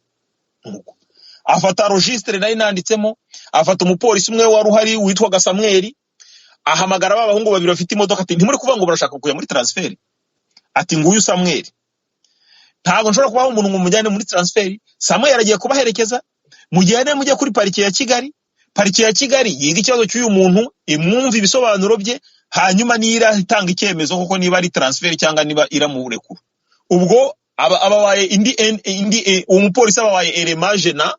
Afata registre nari nanditsemo, afata umupolisi umwe wari uhari witwa Samuel, ahamagara abahungu babiri bafite imodoka. Ati ntimuri kuvuga ngo barashaka kujya muri transfer. Ati nguyu Samuel, ntabwo nshobora kubaho umuntu ngo mujyane muri transfer. Samuel yaragiye kubaherekeza, mujyane mujye kuri parike ya Kigali yiga ikibazo cy'uyu muntu, imwumva ibisobanuro bye, hanyuma nira itanga icyemezo kuko niba ari transfer cyangwa niba iramurekura. Ubwo ababaye umupolisi ababaye element na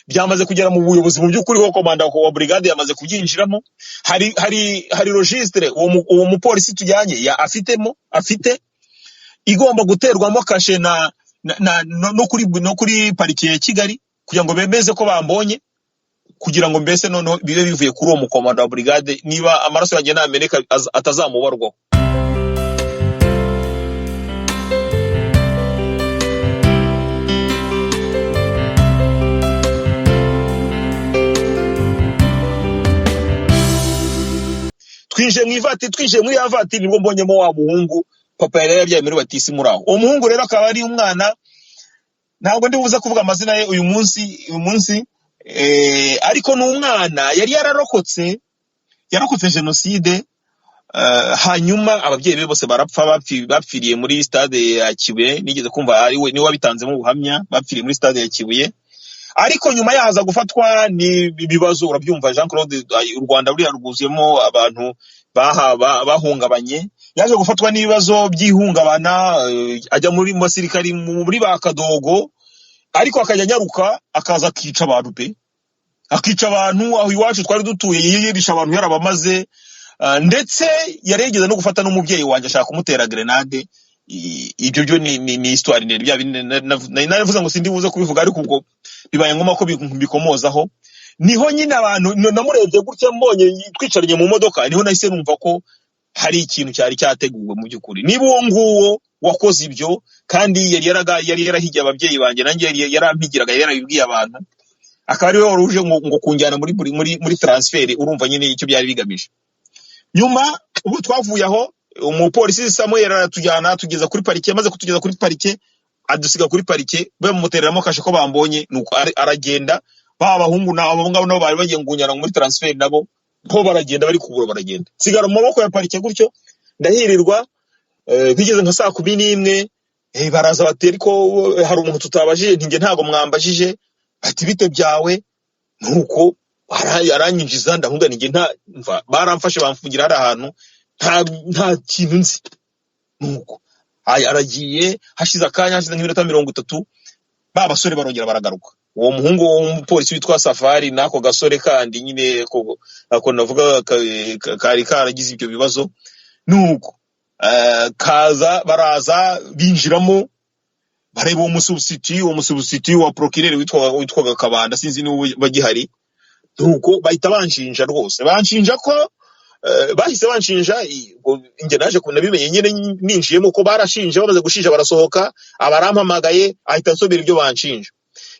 byamaze kugera mu buyobozi mu by'ukuri ko komanda wa brigade yamaze kubyinjiramo. Hari registre uwo mupolisi tujyanye afite igomba guterwamo kashe no kuri parike ya Kigali kugira ngo bemeze ko bambonye, kugira ngo mbese noneho bibe bivuye kuri uwo mukomanda wa brigade niba amaraso yanjye nameneka atazamubarwaho. Twinjiye muri avati nibwo mbonyemo wa muhungu papa yari yabyaye muri batisi muri aho. Uwo muhungu rero akaba ari umwana, ntabwo ndi buze kuvuga amazina ye uyu munsi ariko n'umwana yari yararokotse jenoside. Hanyuma ababyeyi be bose barapfa, bapfiriye muri stade ya Kibuye. Nigeze kumva ari we niwe wabitanzemo ubuhamya, bapfiriye muri stade ya Kibuye. Ariko nyuma yaza gufatwa ni bibazo, urabyumva Jean Claude, u Rwanda buri yaruguzemo abantu bahungabanye. Yaje gufatwa n'ibibazo by'ihungabana, ajya muri basirikari muri bakadogo, ariko akajya nyaruka akaza akica abantu akica abantu aho iwacu twari dutuye, yirisha abantu yarabamaze. Ndetse yaregeze no gufata n'umubyeyi wanjye ashaka kumutera grenade. Ibyo byo ni histoire nere bya navuze ngo sindi buze kubivuga, ariko ubwo bibaye ngoma ko bikomozaho. Niho nyine abantu namurebye gutya mbonye twicaranye mu modoka, niho nahise numva ko hari ikintu cyari cyateguwe mu by'ukuri. Niba uwo nguwo wakoze ibyo kandi yari yarahigiye ababyeyi banjye, nanjye yarampigiraga, yarabibwiye abantu, akaba ari we wari uje ngo kunjyana muri transfer, urumva nyine icyo byari bigamije. Nyuma ubu twavuye aho, umupolisi Samuel aratujyana tugeza kuri parike, maze kutugeza kuri parike adusiga kuri parike, bamutereramo kashe ko bambonye, nuko aragenda. Ba bahungu nabo ngabo bari bagiye ngunyana muri transfer, nabo bo baragenda, bari kubura baragenda, sigara mu maboko ya parike gutyo. Ndahirirwa bigeze nka saa 11, baraza bati ariko hari umuntu tutabajije, ntinge ntago mwambajije, ati bite byawe. Nuko aranyinjiza, ndahunga ninge nta baramfashe bamfungira hari ahantu nta kintu nzi. Nuko aragiye, hashize akanya, hashize nk'iminota 30, ba basore barongera baragaruka. Uwo muhungu w'umupolisi witwa Safari nako gasore kandi nyine ako navuga kari karagize ibyo bibazo. Nuko baraza binjiramo, bareba uwo musubstitut wa procureur witwaga Kabanda, sinzi niwe bagihari. Nuko bahita banshinja rwose, banshinja ko bahise banshinja, inge naje kunabimenye nyine ninjiyemo ko barashinje, bamaze gushinja barasohoka, abarampamagaye ahita nsobera ibyo banshinja.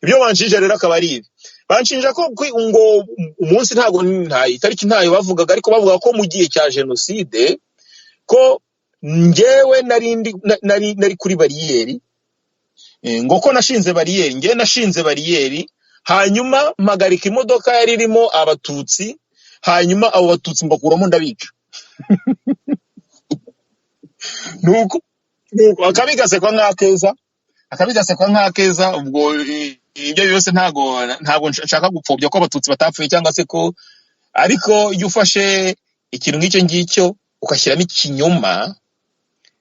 Ibyo banshinja rero akaba ari ibi, banshinja ko ngo umunsi nta itariki ntayo bavugaga, ariko bavuga ko mu gihe cya jenoside ko ngewe nari kuri bariyeri, ngo ko nashinze bariyeri, ngewe nashinze bariyeri, hanyuma mpagarika imodoka yari irimo abatutsi, hanyuma abo batutsi mbakuramo ndabica. Nuko akabigasekwa nk'akeza, ubwo ibyo byose ntago nshaka gupfobya ko abatutsi batapfuye cyangwa se ko, ariko iyo ufashe ikintu nk'icyo ngicyo ukashyiramo ikinyoma,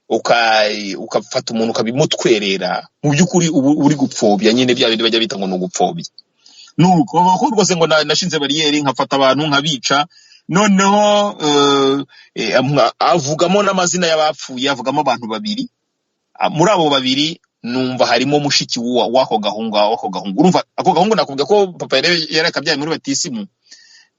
ukafata umuntu ukabimutwerera, mu by'ukuri uri gupfobya nyine bya bindi bajya bita ngo ni ugupfobya. Nuko bako rwose ngo nashinze bariyeri, nkafata abantu nkabica. Noneho avugamo n'amazina y'abapfuye, avugamo abantu 2. Muri abo 2 numva harimo mushiki wako gahungu. Urumva ako gahungu nakubwira ko papa yarakabyaye muri batisimu,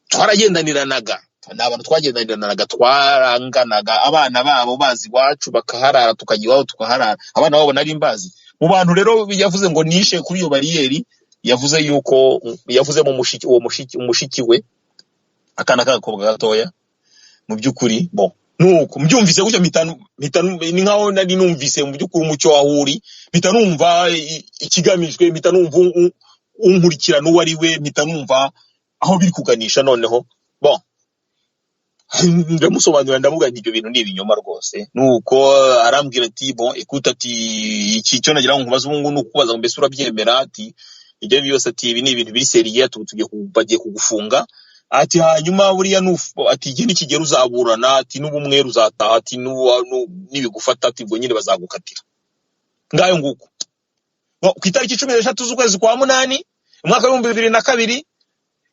twaragendaniranaga, n'abantu twagendaniranaga, twaranganaga, abana babo bazi wacu bakaharara, tukajya iwabo tukaharara, abana babo nari mbazi. Mu bantu rero yavuze ngo nishe kuri iyo bariyeri, yavuze yuko yavuzemo umushiki we, akana k'agakobwa gatoya. Mu by'ukuri nuko mbyumvise gutyo ni nkaho nari numvise mu by'ukuri umucyo wahuri, mpita numva ikigamijwe, mpita numva unkurikirana uwo ari we, mpita numva aho biri kuganisha. Noneho ndamusobanurira, ndavuga nti ibyo bintu ni ibinyoma rwose. Nuko arambwira ati ekuta, ati iki cyo nagira ngo nkubaze ubu ngubu ni ukubaza ngo mbese urabyemera, ati ibyo byose, ati ibi ni ibintu biri seriye, bagiye kugufunga, ati hanyuma buriya ati igihe nikigera uzaburana, ati n'ubumwe ruzataha, ati nibigufata, ati ubwo nyine bazagukatira. Ngayo nguko ku itariki 13 z'ukwezi kwa 8 umwaka wa 2002,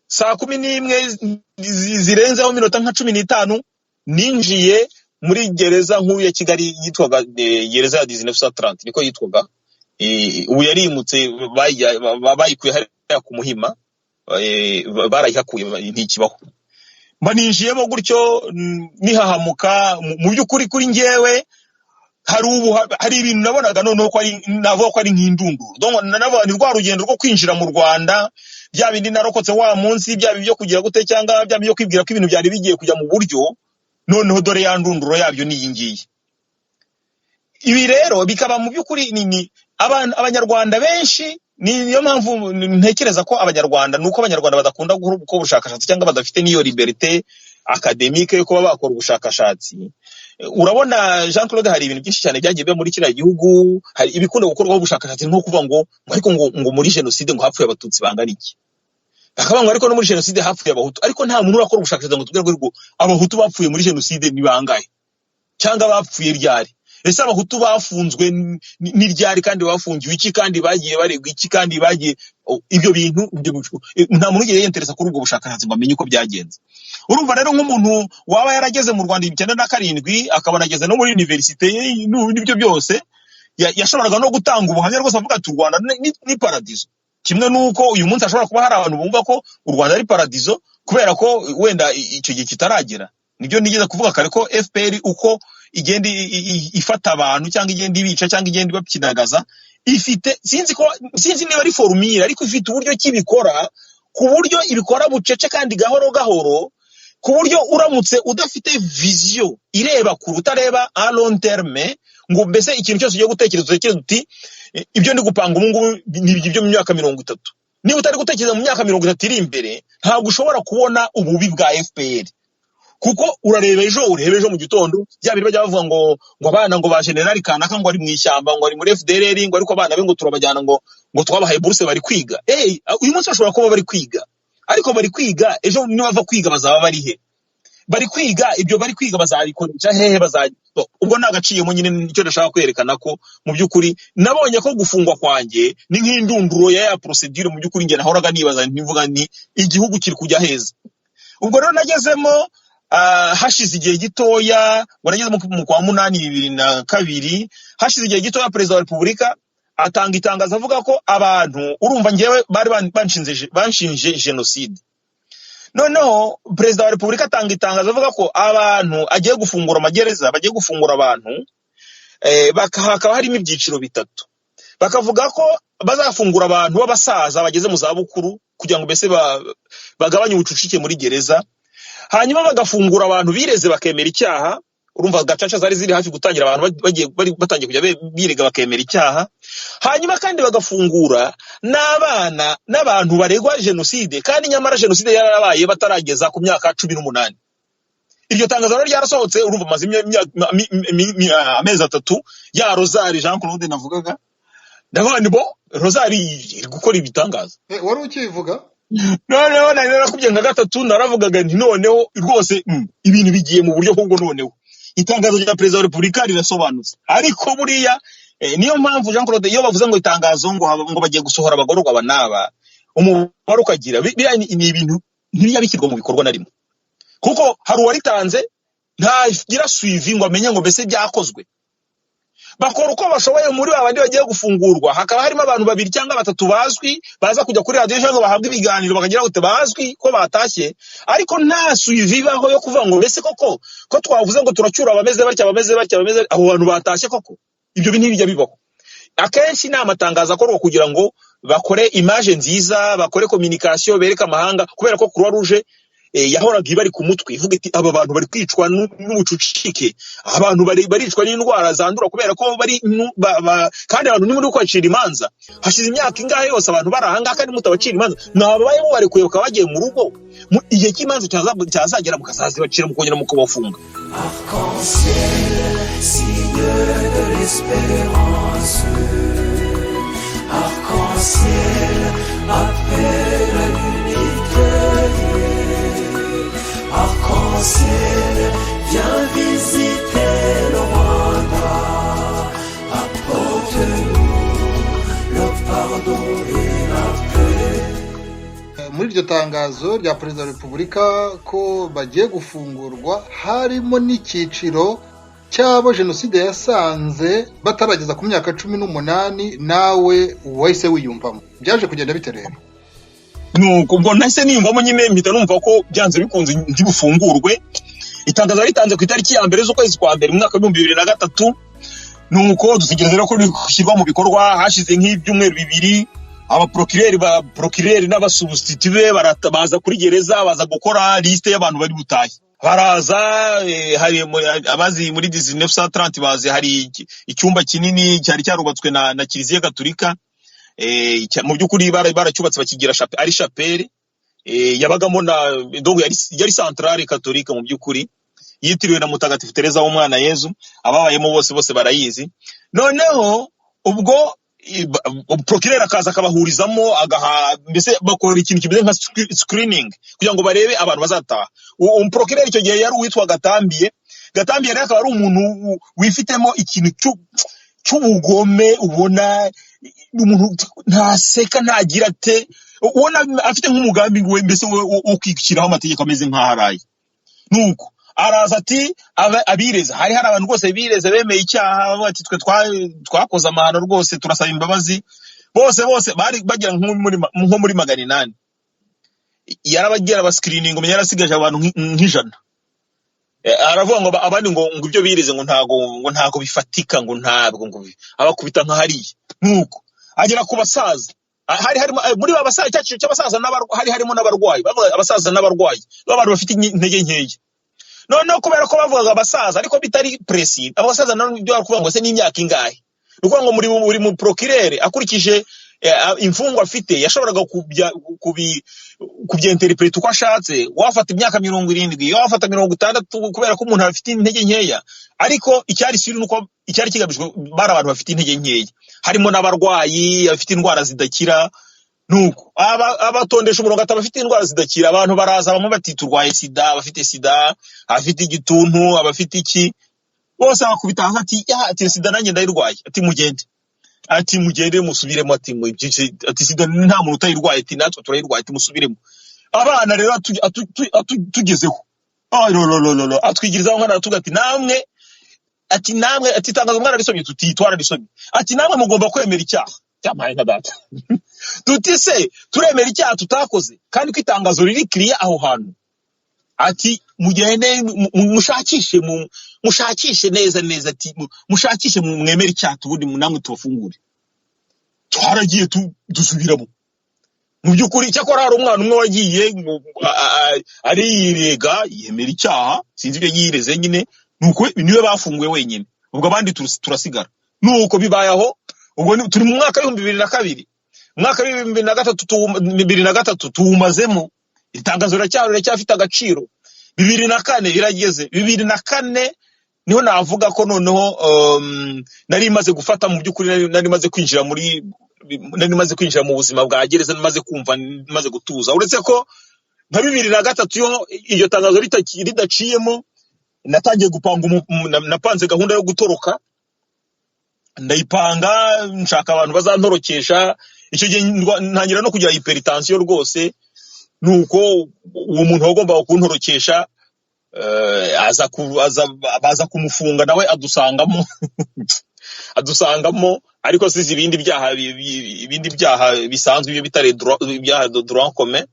saa 11 zirenzeho minota nka 15, ninjiye muri gereza nkuru ya Kigali yitwaga gereza ya 1930, niko yitwaga. Ubu yarimutse, bayikuye hariya ku Muhima, barayihakuye ntikibaho. Mba ninjiyemo gutyo nihahamuka. Mu by'ukuri kuri ngewe hari ibintu nabonaga noneho ko navuga ko ari nk'indunduro. Donc nanavuga ni rwa rugendo rwo kwinjira mu Rwanda, bya bindi narokotse wa munsi, bya byo kugira gute cyangwa bya byo kwibwira ko ibintu byari bigiye kujya mu buryo, noneho dore ya ndunduro yabyo niyi ngiyi. Ibi rero bikaba mu by'ukuri ni abanyarwanda benshi, niyo mpamvu ntekereza ko abanyarwanda nuko abanyarwanda badakunda gukora ubushakashatsi cyangwa badafite niyo liberté académique yo kuba bakora ubushakashatsi. Urabona Jean Claude, hari ibintu byinshi cyane byagiye biba muri kiriya gihugu, hari ibikunda gukorwaho ubushakashatsi nko kuvuga ngo ariko ngo muri jenoside ngo hapfuye abatutsi bangana iki, bakabanga ariko no muri jenoside hapfuye abahutu, ariko nta muntu urakora ubushakashatsi ngo tubwire ngo abahutu bapfuye muri jenoside ni bangahe cyangwa bapfuye ryari. Ese abahutu bafunzwe ni ryari, kandi bafungiwe iki, kandi bagiye baregwa iki, kandi bagiye ibyo bintu nta muntu ugiye yenteresa kuri ubwo bushakashatsi ngo amenye uko byagenze. Urumva rero nk'umuntu waba yarageze mu Rwanda 1997 akabona ageze no muri universite n'ibyo byose, yashoboraga no gutanga ubuhamya rwose avuga ati u Rwanda ni paradizo. Kimwe nuko uyu munsi ashobora kuba hari abantu bumva ko u Rwanda ari paradizo kubera ko wenda icyo gihe kitaragera. nibyo nigeze kuvuga kare ko FPR uko igenda ifata abantu cyangwa igenda ibica cyangwa igenda ibapyinagaza ifite sinzi niba ari formule ariko ifite uburyo kibikora ku buryo ibikora bucece kandi gahoro gahoro ku buryo uramutse udafite vision ireba ku utareba a long terme ngo mbese ikintu cyose ugiye gutekereza uti ibyo ndi gupanga ubu ni ibyo mu myaka 30 niba utari gutekereza mu myaka 30 iri imbere ntabwo ushobora kubona ububi bwa FPR kuko urareba ejo mu gitondo bya biri bajya bavuga ngo abana ngo ba general kanaka ngo ari mu ishyamba ngo ari muri FDLR ngo ariko abana be ngo turabajyana ngo twabahaye buruse bari kwiga uyu munsi bashobora kuba bari kwiga ariko bari kwiga ejo niba bava kwiga bazaba bari he bari kwiga ibyo bari kwiga bazabikoresha hehe ubwo nagaciyemo nyine nicyo ndashaka kwerekana ko mu byukuri nabonye ko gufungwa kwanjye ni nk'indunduro ya procedure mu byukuri nge nahoraga nibaza ntivuga ni igihugu kiri kujya heza ubwo rero nagezemo hashize igihe gitoya warageze mu kwa 8 2002 hashize igihe gitoya Perezida wa Repubulika atanga itangazo avuga ko abantu urumva ngewe bari banshinje genocide noneho Perezida wa Repubulika atanga itangazo avuga ko abantu agiye gufungura amagereza bagiye gufungura abantu bakaba harimo ibyiciro bitatu bakavuga ko bazafungura abantu b'abasaza bageze mu za bukuru kugira ngo mbese bagabanye ubucucike muri gereza hanyuma bagafungura abantu bireze bakemera icyaha urumva gacaca zari ziri hafi gutangira abantu batangiye kujya birega bakemera icyaha hanyuma kandi bagafungura n'abana n'abantu baregwa genocide kandi nyamara genocide yarabaye batarageza ku myaka 18 iryo tangazo rero ryarasohotse urumva maze amezi 3 ya Rosari Jean Claude navugaga ndavuga ni bo Rosari iri gukora ibitangaza wari ukivuga noneho narakubye nka gatatu naravugaga nti noneho rwose ibintu bigiye mu buryo ahubwo noneho itangazo rya Perezida wa Repubulika rirasobanutse ariko buriya niyo mpamvu Jean Claude iyo bavuze ngo itangazo ngo bagiye gusohora abagororwa abanaba umubare ukagira ni ibintu ntibiyabikirwa mu bikorwa na rimwe kuko hari uwaritanze ntagira suivi ngo amenye ngo mbese byakozwe bakora uko bashoboye muri babandi bagiye gufungurwa hakaba harimo abantu 2 cyangwa 3 bazwi baza kujya kuri radio cyangwa bahabwa ibiganiro bakagira gute bazwi ko batashye ariko nta suivi baho yo kuvuga ngo mbese koko ko twavuze ngo turacyura abameze batya abo bantu batashye koko ibyo bintu bijya bibaho akenshi ni amatangazo akorwa kugira ngo bakore image nziza bakore communication bereka amahanga kubera ko Croix Rouge yahoraga ibari ku mutwe ivuga iti aba bantu bari kwicwa n'ubucucike abantu baricwa n'indwara zandura kubera ko bari kandi abantu ni muri kwacira imanza hashize imyaka ingahe yose abantu barahanga kandi mutabacira imanza nababaye bo bari kuyoka bagiye mu rugo igihe cy'imanza cyazagera mukazazi bacira mu kongera mu kubafunga Arc-en-ciel, viens visiter le Rwanda. Apporte-nous le pardon et la paix. Muri iryo tangazo rya Perezida wa Repubulika ko bagiye gufungurwa harimo n'icyiciro cyabo jenoside yasanze batarageza ku myaka 18 nawe wahise wiyumvamo byaje kugenda bite rero nuko ubwo nahise niyumvamo nyine mpita numva ko byanze bikunze ndi bufungurwe itangazo ritanze ku itariki ya mbere z'ukwezi kwa mbere mu mwaka wa 2003 nuko dutegereza ko rishyirwa mu bikorwa hashize nk'ibyumweru 2 procureur n'abasubstitute baratabaza kuri gereza baza gukora liste y'abantu bari butaye baraza hari abazi muri 1930 baze hari icyumba kinini cyari cyarubatswe na Kiliziya Gatolika mu byukuri baracyubatse bakigira ari chapelle yabagamo na donc yari centrale catholique mu byukuri yitiriwe na Mutagatifu Teresa w'Umwana Yezu ababayemo bose barayizi noneho ubwo procureur akaza akabahurizamo mbese bakora ikintu kimeze nka screening kugira ngo barebe abantu bazataha procureur icyo gihe yari uwitwa Gatambiye rero akaba ari umuntu wifitemo ikintu cy'ubugome ubona umuntu ntaseka ntagira ate ubona afite nk'umugambi we mbese wo kwikiraho amategeko ameze nk'aharaye nuko araza ati abireza hari abantu rwose bireze bemeye icyaha bati twe twakoze amahano rwose turasaba imbabazi bose bari bagira nko muri 800 yarabagira aba screening umenye yarasigaje abantu nk'ijana aravuga ngo abandi ngo ibyo birize ngo ntago bifatika ngo ntabwo ngo abakubita nka hariya nuko agera ku basaza hari harimo muri abasaza cyacu cy'abasaza hari harimo n'abarwayi bavuga abasaza n'abarwayi abantu bafite intege nkeya noneho kubera ko bavugaga abasaza ariko bitari presi abasaza nano ibyo bakuvuga ngo se n'imyaka ingahe nuko ngo muri mu procureur akurikije imfungwa afite yashoboraga kubyenterprete uko ashatse wafata imyaka 70 wafata 60 kubera ko umuntu afite intege nkeya ariko icyari siri nuko icyari kigabijwe bari abantu bafite intege nkeya harimo n'abarwayi bafite indwara zidakira nuko abatondesha umurongo atabafite indwara zidakira abantu baraza bamwe bati turwaye sida abafite sida abafite igituntu abafite iki bose bakubita ati sida nanjye ndayirwaye ati mugende musubiremo ati sida nta muntu utayirwaye ati natwe turayirwaye ati musubiremo abana rero tugezeho atwigirizaho nkana tugati namwe ati tangaza umwana risomye tutitwara risomye ati namwe mugomba kwemera icyaha cyamaye nka data tuti se turemera icyaha tutakoze kandi ko itangazo riri clear aho hantu ati mugende mushakishe neza ati mushakishe mwemera icyaha tubundi namwe tubafungure twaragiye dusubiramo mu byukuri cyakora hari umwana umwe wagiye ariyirega yemera icyaha sinzi ibyo yireze nyine nuko niwe bafunguye wenyine ubwo abandi turasigara nuko bibayaho ubwo turi mu mwaka wa 2002 mwaka wa 2003 tuwumazemo itangazo riracyafite agaciro 2004 irageze 2004 niho navuga ko noneho nari maze gufata mu byukuri nari maze kwinjira mu buzima bwa gereza maze kumva maze gutuza uretse ko nka 2003 iyo tangazo ridaciyemo natangiye gupanga napanze gahunda yo gutoroka ndayipanga nshaka abantu bazantorokesha icyo gihe ntangira no kugira hypertension rwose nuko uwo muntu wagomba kuntorokesha baza kumufunga nawe adusangamo ariko sizi ibindi byaha bisanzwe ibyo bitare ibyaha droit commun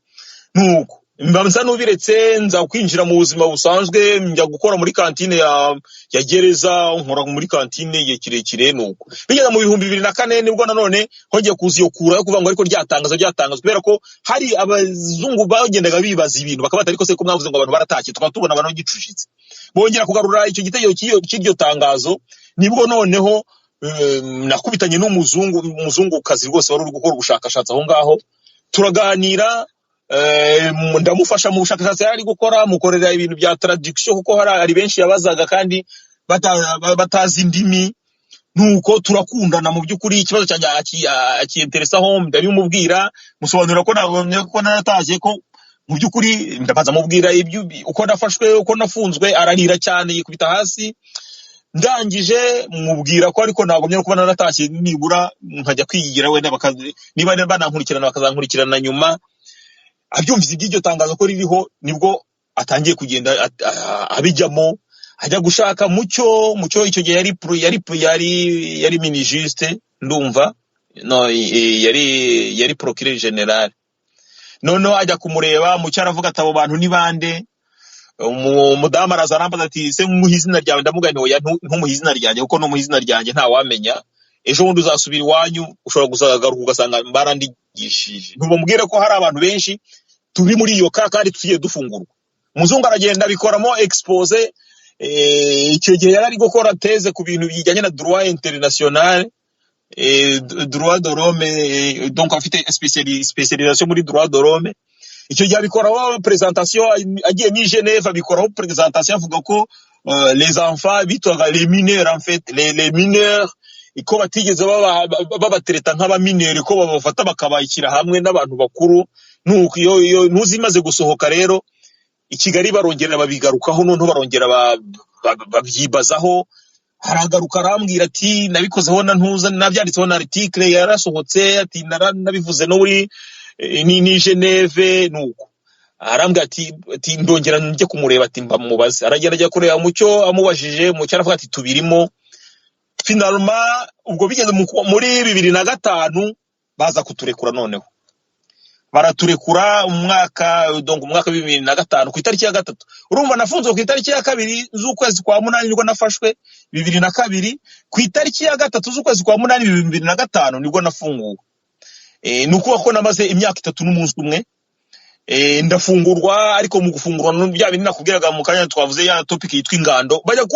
nuko mbamsa nubiretse nza kwinjira mu buzima busanzwe njya gukora muri kantine ya gereza nkora muri kantine ye kirekire nuko bigeze mu 2004 nibwo nanone hogiye kuziyokura yo kuvuga ngo ariko ryatangazwa kubera ko hari abazungu bagendaga bibaza ibintu bakabata ariko se ko mwavuze ngo abantu baratashye tukatubona abantu gicushitse bongera kugarura icyo gitego cy'iryo tangazo nibwo noneho nakubitanye n'umuzungukazi rwose wari uri gukora ubushakashatsi aho ngaho turaganira ndamufasha mu bushakashatsi yari gukora mukorera ibintu bya traduction kuko hari benshi yabazaga kandi batazi indimi nuko turakundana mu byukuri ikibazo cyanjye akiinteresaho ndabimubwira musobanurira ko naratashye ko mu byukuri ndabaza mubwira ibyo uko nafashwe uko nafunzwe ararira cyane yikubita hasi ndangije mubwira ko ariko nagomye no kuba naratashye nibura nkajya kwigira wenda niba banankurikirana bakazankurikirana nyuma abyumvise iby'iryo tangazo ko ririho nibwo atangiye kugenda abijyamo ajya gushaka mucyo icyo gihe yari minijiste ndumva no yari procureur general noneho ajya kumureba mucyo aravuga ati abo bantu ni bande umudamu arazarambaza ati se muhizina ryawe ndamugane oya ntumuhizina ryanjye kuko no muhizina ryanjye nta wamenya ejo bundi uzasubira iwanyu ushobora gusagaruka ugasanga barandigishije ntubambwire ko hari abantu benshi turi muri iyo kandi tugiye dufungurwa umuzungu aragenda bikoramo expose icyo gihe yari gukora teze ku bintu bijyanye na droit international droit de l'homme donc afite spécialisation muri droit de l'homme icyo gihe bikoraho presentation agiye ni Genève bikoraho presentation avuga ko les enfants bitwaga les mineurs en fait les mineurs iko batigeze babatereta nk'abaminere ko babafata bakabayikira hamwe n'abantu bakuru nuko iyo ntuzimaze gusohoka rero ikigali barongera babigarukaho none barongera babyibazaho haragaruka arambwira ati nabikozeho nabyanditseho na article yarasohotse ati nabivuze no muri ni Genève nuko arambwira ati ndongera njye kumureba ati mbamubaze aragenda kureba mucyo amubajije mucyo aravuga ati tubirimo finalement ubwo bigeze muri 2005 baza kuturekura noneho baraturekura umwaka 2005 ku itariki ya 3. Urumva nafunzwe ku itariki ya 2 z'ukwezi kwa 8 nibwo nafashwe 2002, ku itariki ya 3 z'ukwezi kwa 8 2005 nibwo nafunguwe. Nuko ko namaze imyaka 3 n'umunsi umwe. Ndafungurwa, ariko mu gufungurwa bya bindi nakubwiraga mu kanya twavuze ya topic yitwa ingando, bajya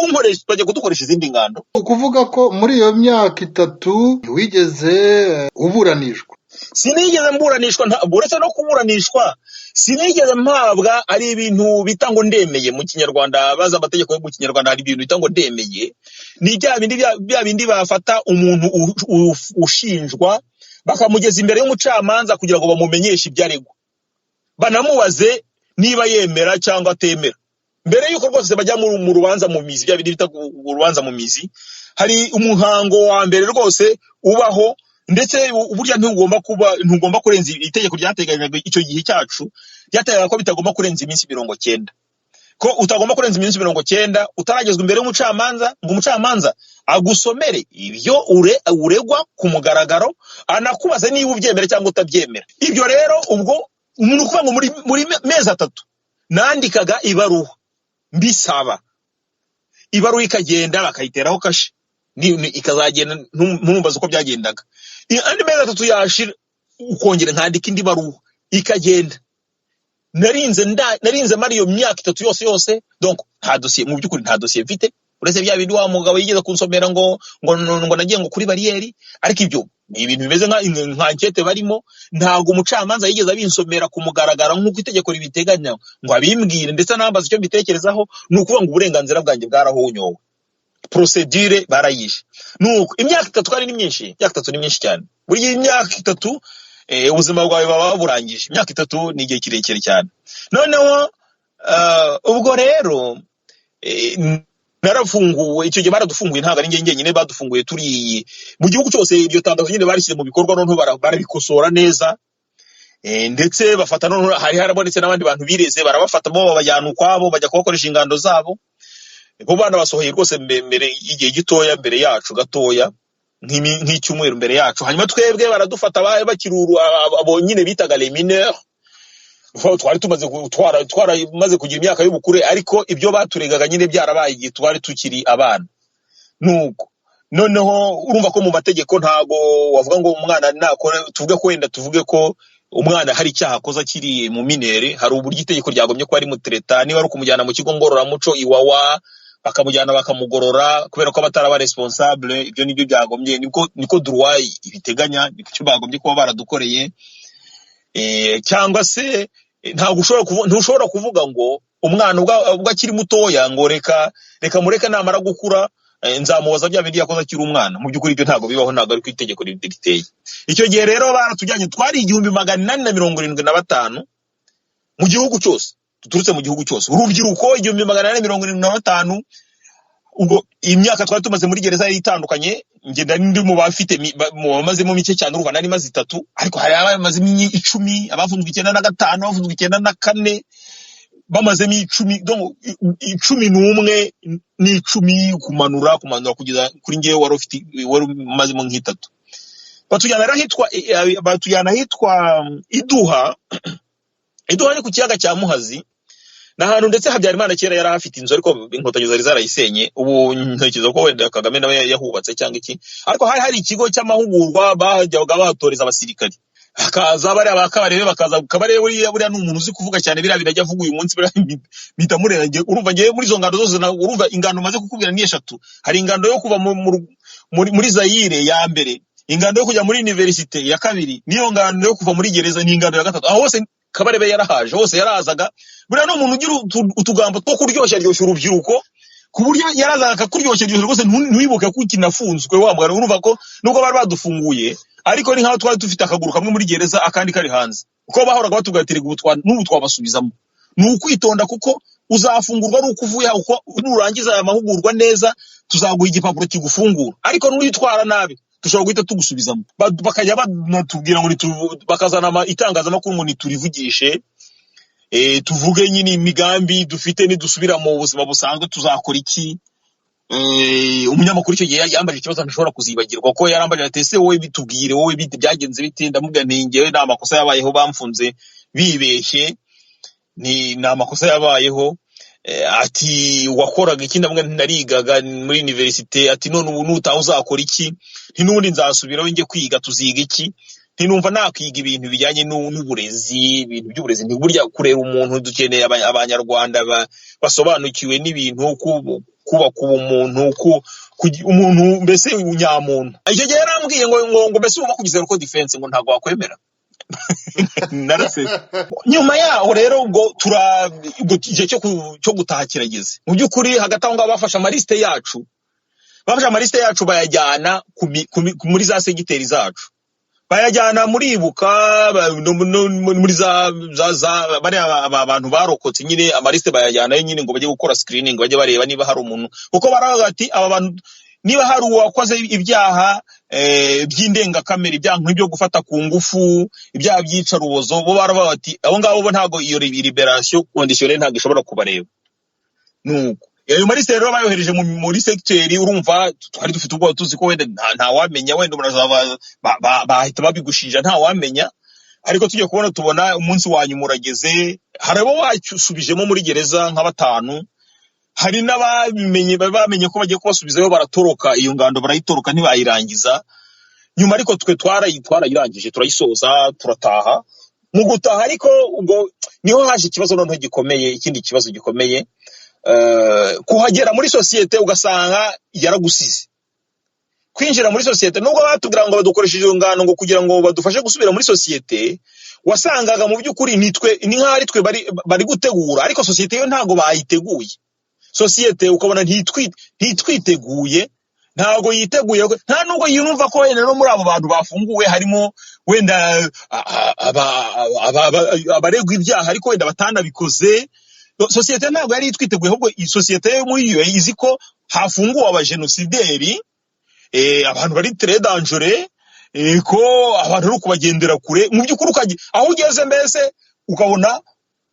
kudukoresha izindi ngando. Ukuvuga ko muri iyo myaka 3 wigeze uburanishwa? Sinigeze mburanishwa, uretse no kuburanishwa sinigeze mpabwa ari ibintu bita ngo ndemeye mu Kinyarwanda. Baza amategeko yo mu Kinyarwanda hari ibintu bita ngo ndemeye, ni bya bindi bafata umuntu ushinjwa bakamugeza imbere y'umucamanza kugira ngo bamumenyeshe ibyaregwa, banamubaze niba yemera cyangwa atemera. Mbere yuko rwose bajya mu rubanza mu mizi, bya bindi bita urubanza mu mizi, hari umuhango wa mbere rwose ubaho, ndetse uburyo ntugomba kurenza itegeko ryateganyijwe icyo gihe cyacu, ryateganya ko bitagomba kurenza iminsi 90, ko utagomba kurenza iminsi 90 utaragezwa imbere y'umucamanza ngo umucamanza agusomere ibyo uregwa ku mugaragaro, anakubaza niba ubyemera cyangwa utabyemera. Ibyo rero ubwo umuntu kuva ngo muri mezi 3 nandikaga ibaruwa mbisaba, ibaruwa ikagenda bakayiteraho kashe, ikazagenda ntumbaza uko byagendaga. Andi mezi 3 yashira ukongera nkandika indi baruwa ikagenda. Narinze mari iyo myaka 3 yose, donc nta dossier, mu byukuri nta dossier mfite, uretse bya bindi wa mugabo yigeze kunsomera ngo nagiye ngo kuri barriere, ariko ibyo ni ibintu bimeze nka enquête barimo. Ntago umucamanza yigeze abinsomera ku mugaragaro nk'uko itegeko ribiteganya ngo abimbwire, ndetse nambaza icyo mbitekerezaho. Ni ukuvuga ngo uburenganzira bwanjye bwarahonyowe, procedure barayishe. Nuko imyaka 3 kandi ni myinshi, imyaka 3 ni myinshi cyane. Buri imyaka 3 ubuzima bwawe baba burangije. Imyaka 3 ni igihe kirekire cyane. Noneho ubwo rero narafunguwe. Icyo gihe baradufunguye, ntabwo ari njye nyine badufunguye, turi mu gihugu cyose. Ibyo tangazo nyine barishyize mu bikorwa, noneho barabikosora neza, ndetse bafata, noneho hari harabonetse n'abandi bantu bireze, barabafata bo babajyana ukwabo, bajya kubakoresha ingando zabo. Bo bana basohoye rwose mbere igihe gitoya, mbere yacu gatoya, nk'icyumweru mbere yacu. Hanyuma twebwe baradufata bakiruru abo nyine bitaga les mineurs. Twari twamaze kugira imyaka y'ubukure, ariko ibyo baturegaga nyine byarabaye igihe twari tukiri abana. Nuko noneho urumva ko mu mategeko ntago wavuga ngo umwana nakora, tuvuge ko umwana hari icyaha akoze akiri mu minere. Hari uburyo itegeko ryagomye ko ari mutereta, niba ari ukumujyana mu kigo ngororamuco Iwawa, bakamujyana bakamugorora kubera ko abatara responsable. Ibyo nibyo byagombye, niko droit ibiteganya, nicyo bagombye kuba baradukoreye. Cyangwa se ntushobora kuvuga ngo umwana ubwo akiri mutoya ngo reka mureke namara gukura nzamubaza bya bindi yakoze akiri umwana. Mu by'ukuri ibyo ntabwo bibaho, ntabwo ari ku itegeko riteye. Icyo gihe rero baratujyanye, twari 1875 mu gihugu cyose, tuturutse mu gihugu cyose, urubyiruko 1875. Ubwo imyaka twari tumaze muri gereza yari itandukanye. Ngenda ndi mu bafite bamazemo mike cyane, urumva nari maze 3, ariko hari abamazemo 10, abafunzwe 95, abafunzwe 94, bamazemo 10, donc 11 n'10 kumanura kugeza kuri ngewe wari mazemo nk'itatu. Batujyana hitwa Iduha. Iduha ni ku kiyaga cya Muhazi. Nahantu ndetse Habyarimana kera yari afite inzu, ariko inkotanyi zari zarayisenye. Ubu ntekereza ko wenda Kagame nawe yahubatse cyangwa iki, ariko hari ikigo cy'amahugurwa bajyaga batoreza abasirikari. Hakaza bari abakabarebe, bakaza Kabarebe buriya ni umuntu uzi kuvuga cyane, birajya avuga uyu munsi bita murera. Urumva ngiye muri zo ngando zose, urumva ingando maze kukubwira ni 3. Hari ingando yo kuva muri Zaire ya mbere, ingando yo kujya muri universite ya kabiri, niyo ngando yo kuva muri gereza, ni ingando ya 3. Aho hose Kabarebe yarahaje, hose yarazaga. Buriya no umuntu ugira utugambo two kuryoshya urubyiruko, ku buryo yarazaga akakuryoshya rwose, ntiwibuke ko ukinafunzwe wambara. Urumva ko nubwo bari badufunguye, ariko ni nkaho twari dufite akaguru kamwe muri gereza, akandi kari hanze. Uko bahoraga batugatiriga n'ubu twabasubizamo. Ni ukwitonda, kuko uzafungurwa ari uko uvuye, uko nurangiza aya mahugurwa neza tuzaguha igipapuro kigufungura, ariko nuyitwara nabi dushobora guhita tugusubizamo. Bakajya banatubwira ngo bakazana itangazamakuru ngo niturivugishe, tuvuge nyine imigambi dufite, nidusubira mu buzima busanzwe tuzakora iki. umunyamakuru icyo gihe yambaje ikibazo ntashobora kuzibagirwa ko yarambaje ati ese wowe bitubwire wowe bite byagenze bite, ndamubwira nti ngewe nta makosa yabayeho, bamfunze bibeshye, ni amakosa yabayeho. Ati wakoraga iki? ndamubwira nti narigaga muri universite. Ati none ubu nutaha uzakora iki? Nti n'ubundi nzasubiraho njye kwiga, tuziga iki? Ntinumva nakwiga ibintu bijyanye n'uburezi, ibintu by'uburezi. Ntiburya kurera umuntu, dukeneye abanyarwanda basobanukiwe n'ibintu, kubaka umuntu, umuntu mbese unyamuntu. Icyo gihe yarambwiye ngo mbese uba kugize ko defense ngo ntago wakwemera. Narase nyuma yaho rero ubwo igihe cyo gutaha kirageze. Mu by'ukuri hagati aho ngaho bafashe amaliste yacu bayajyana muri za segiteri zacu, bayajyana muri Ibuka, muri za bari abantu barokotse nyine amaliste bayajyana nyine ngo bajye gukora screening, bajye bareba niba hari umuntu, kuko baravuga ati aba bantu niba hari uwakoze ibyaha by'indengakamere, ibyaha nk'ibyo gufata ku ngufu, ibyaha byica rubozo, bo baravuga ati abo ngabo bo ntago iyo liberation conditionnelle ntago ishobora kubareba. Nuko ayo maliste rero bayohereje muri secteur, urumva twari dufite ubwo tuzi ko wenda nta wamenya, wenda bahita babigushinja nta wamenya. Ariko tujye tubona umunsi wanyu murageze, hari abo basubijemo muri gereza nka 5, hari n'abamenye bamenye ko bagiye kubasubizayo, baratoroka iyo ngando, barayitoroka ntibayirangiza. Nyuma ariko twe twarayirangije, turayisoza, turataha. Mu gutaha ariko ubwo niho haje ikibazo noneho gikomeye, ikindi kibazo gikomeye. Kuhagera muri societe ugasanga yaragusize. Kwinjira muri societe nubwo batubwira ngo badukoresheje ingano ngo kugira ngo badufashe gusubira muri societe, wasangaga mu by'ukuri ni nk'ari twe bari gutegura, ariko societe yo ntago bayiteguye. Societe ukabona ntitwiteguye, ntago yiteguye, nta nubwo yumva ko wenda no muri abo bantu bafunguwe harimo wenda abaregwa ibyaha ariko wenda batanabikoze. Societe ntago yari twiteguye, ahubwo societe yo muri yo izi ko hafunguwe abajenosideri, abantu bari très dangereux, ko abantu ari kubagendera kure. Mu by'ukuri aho ugeze mbese ukabona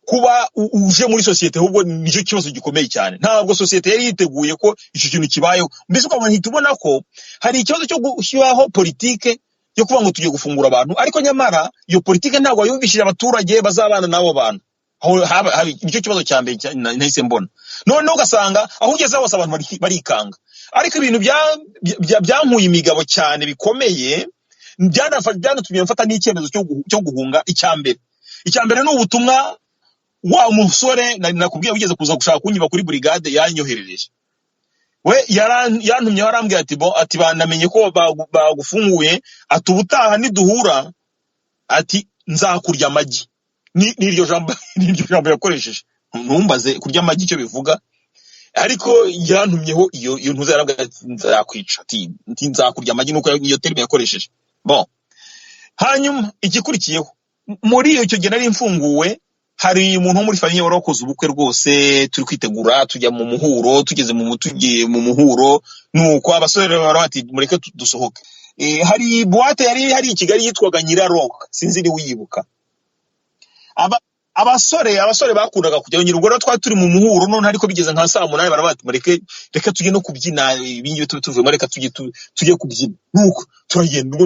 kuba uje muri societe, ahubwo nicyo kibazo gikomeye cyane. Ntabwo societe yari yiteguye ko icyo kintu kibayeho, mbese ukabona ntitubona ko hari ikibazo cyo gushyiraho politike yo kuvuga ngo tugiye gufungura abantu, ariko nyamara iyo politike ntabwo yumvishije abaturage bazabana n'abo bantu. Aho nicyo kibazo cya mbere nahise mbona. Noneho ugasanga aho ugeze hose abantu barikanga, ariko ibintu byankuye imigabo cyane bikomeye, byanatumye mfata n'icyemezo cyo guhunga. Icyambere ni ubutumwa wa musore nakubwiye ugeze kuza gushaka kunyiba kuri brigade yanyoherereje. We yantumye arambwira ati banamenye ko bagufunguye, ati ubutaha niduhura ati nzakurya amagi. N'iryo jambo yakoresheje. Ntumbaze kurya amagi icyo bivuga, ariko yantumyeho iyo ntuza yarambwira ati nzakwica, ati nzakurya amagi, nuko iyo terme yakoresheje. Bon, hanyuma igikurikiyeho muri icyo gihe nari mfunguwe, hari umuntu wo muri famille warakoze ubukwe rwose, turi kwitegura tujya mu muhuro. Tugeze mu muhuro, nuko abasore bati mureke dusohoke. Hari boîte yari hari i Kigali yitwaga Nyirarock, sinzi ni wiyibuka. Abasore bakundaga kujya Nyirarugo, rero twari turi mu muhuro none, ariko bigeze nka 8 barabati reka tujye no kubyina, ibingiye tuvuye mareka tujye kubyina. Nuko turagenda,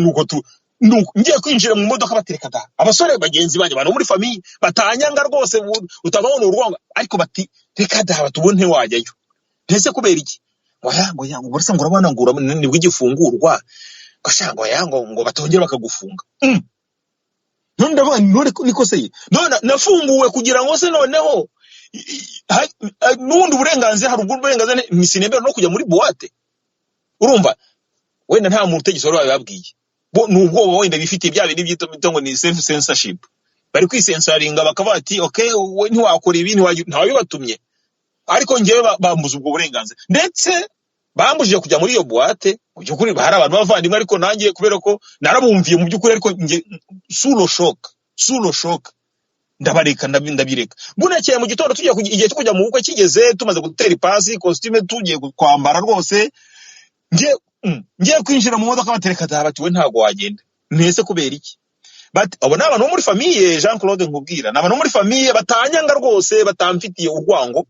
nuko ngiye kwinjira mu modoka batereka da abasore bagenzi banje abantu muri famille batanyanga rwose, utabona urwanga, ariko bati reka da batubone wajyayo. Ntese kubera iki? ngo burasa ngo urabona ngo nibwo igifungurwa, gashanga ngo batongera bakagufunga. None ndavuga niko se none nafunguwe kugira ngo se noneho n'ubundi burenganzira, hari uburenganzira misinembera no kujya muri boîte. Urumva wenda nta muntu utegetse wari babwiye, bo nubwo wenda bifitiye bya bintu byito ngo ni self censorship, bari kwisensaringa bakavuga ati okay we ntiwakora ibi ntawabibatumye, ariko ngewe bambuza ubwo burenganzira, ndetse bambujije kujya muri iyo boîte. Mu by'ukuri hari abantu bavandimwe, ariko nanjye kubera ko narabumviye mu by'ukuri, ariko nge sous le choc ndabareka ndabireka. Bunekeye mu gitondo tugiye igihe cyo kujya mu bukwe kigeze, tumaze gutera ipasi costume tugiye kwambara rwose, ngiye kwinjira mu modoka batereka bati we ntago wagenda. Ntese kubera iki? Abo n'abantu bo muri famille Jean Claude nkubwira, n'abantu bo muri famille batanyanga rwose, batamfitiye urwango,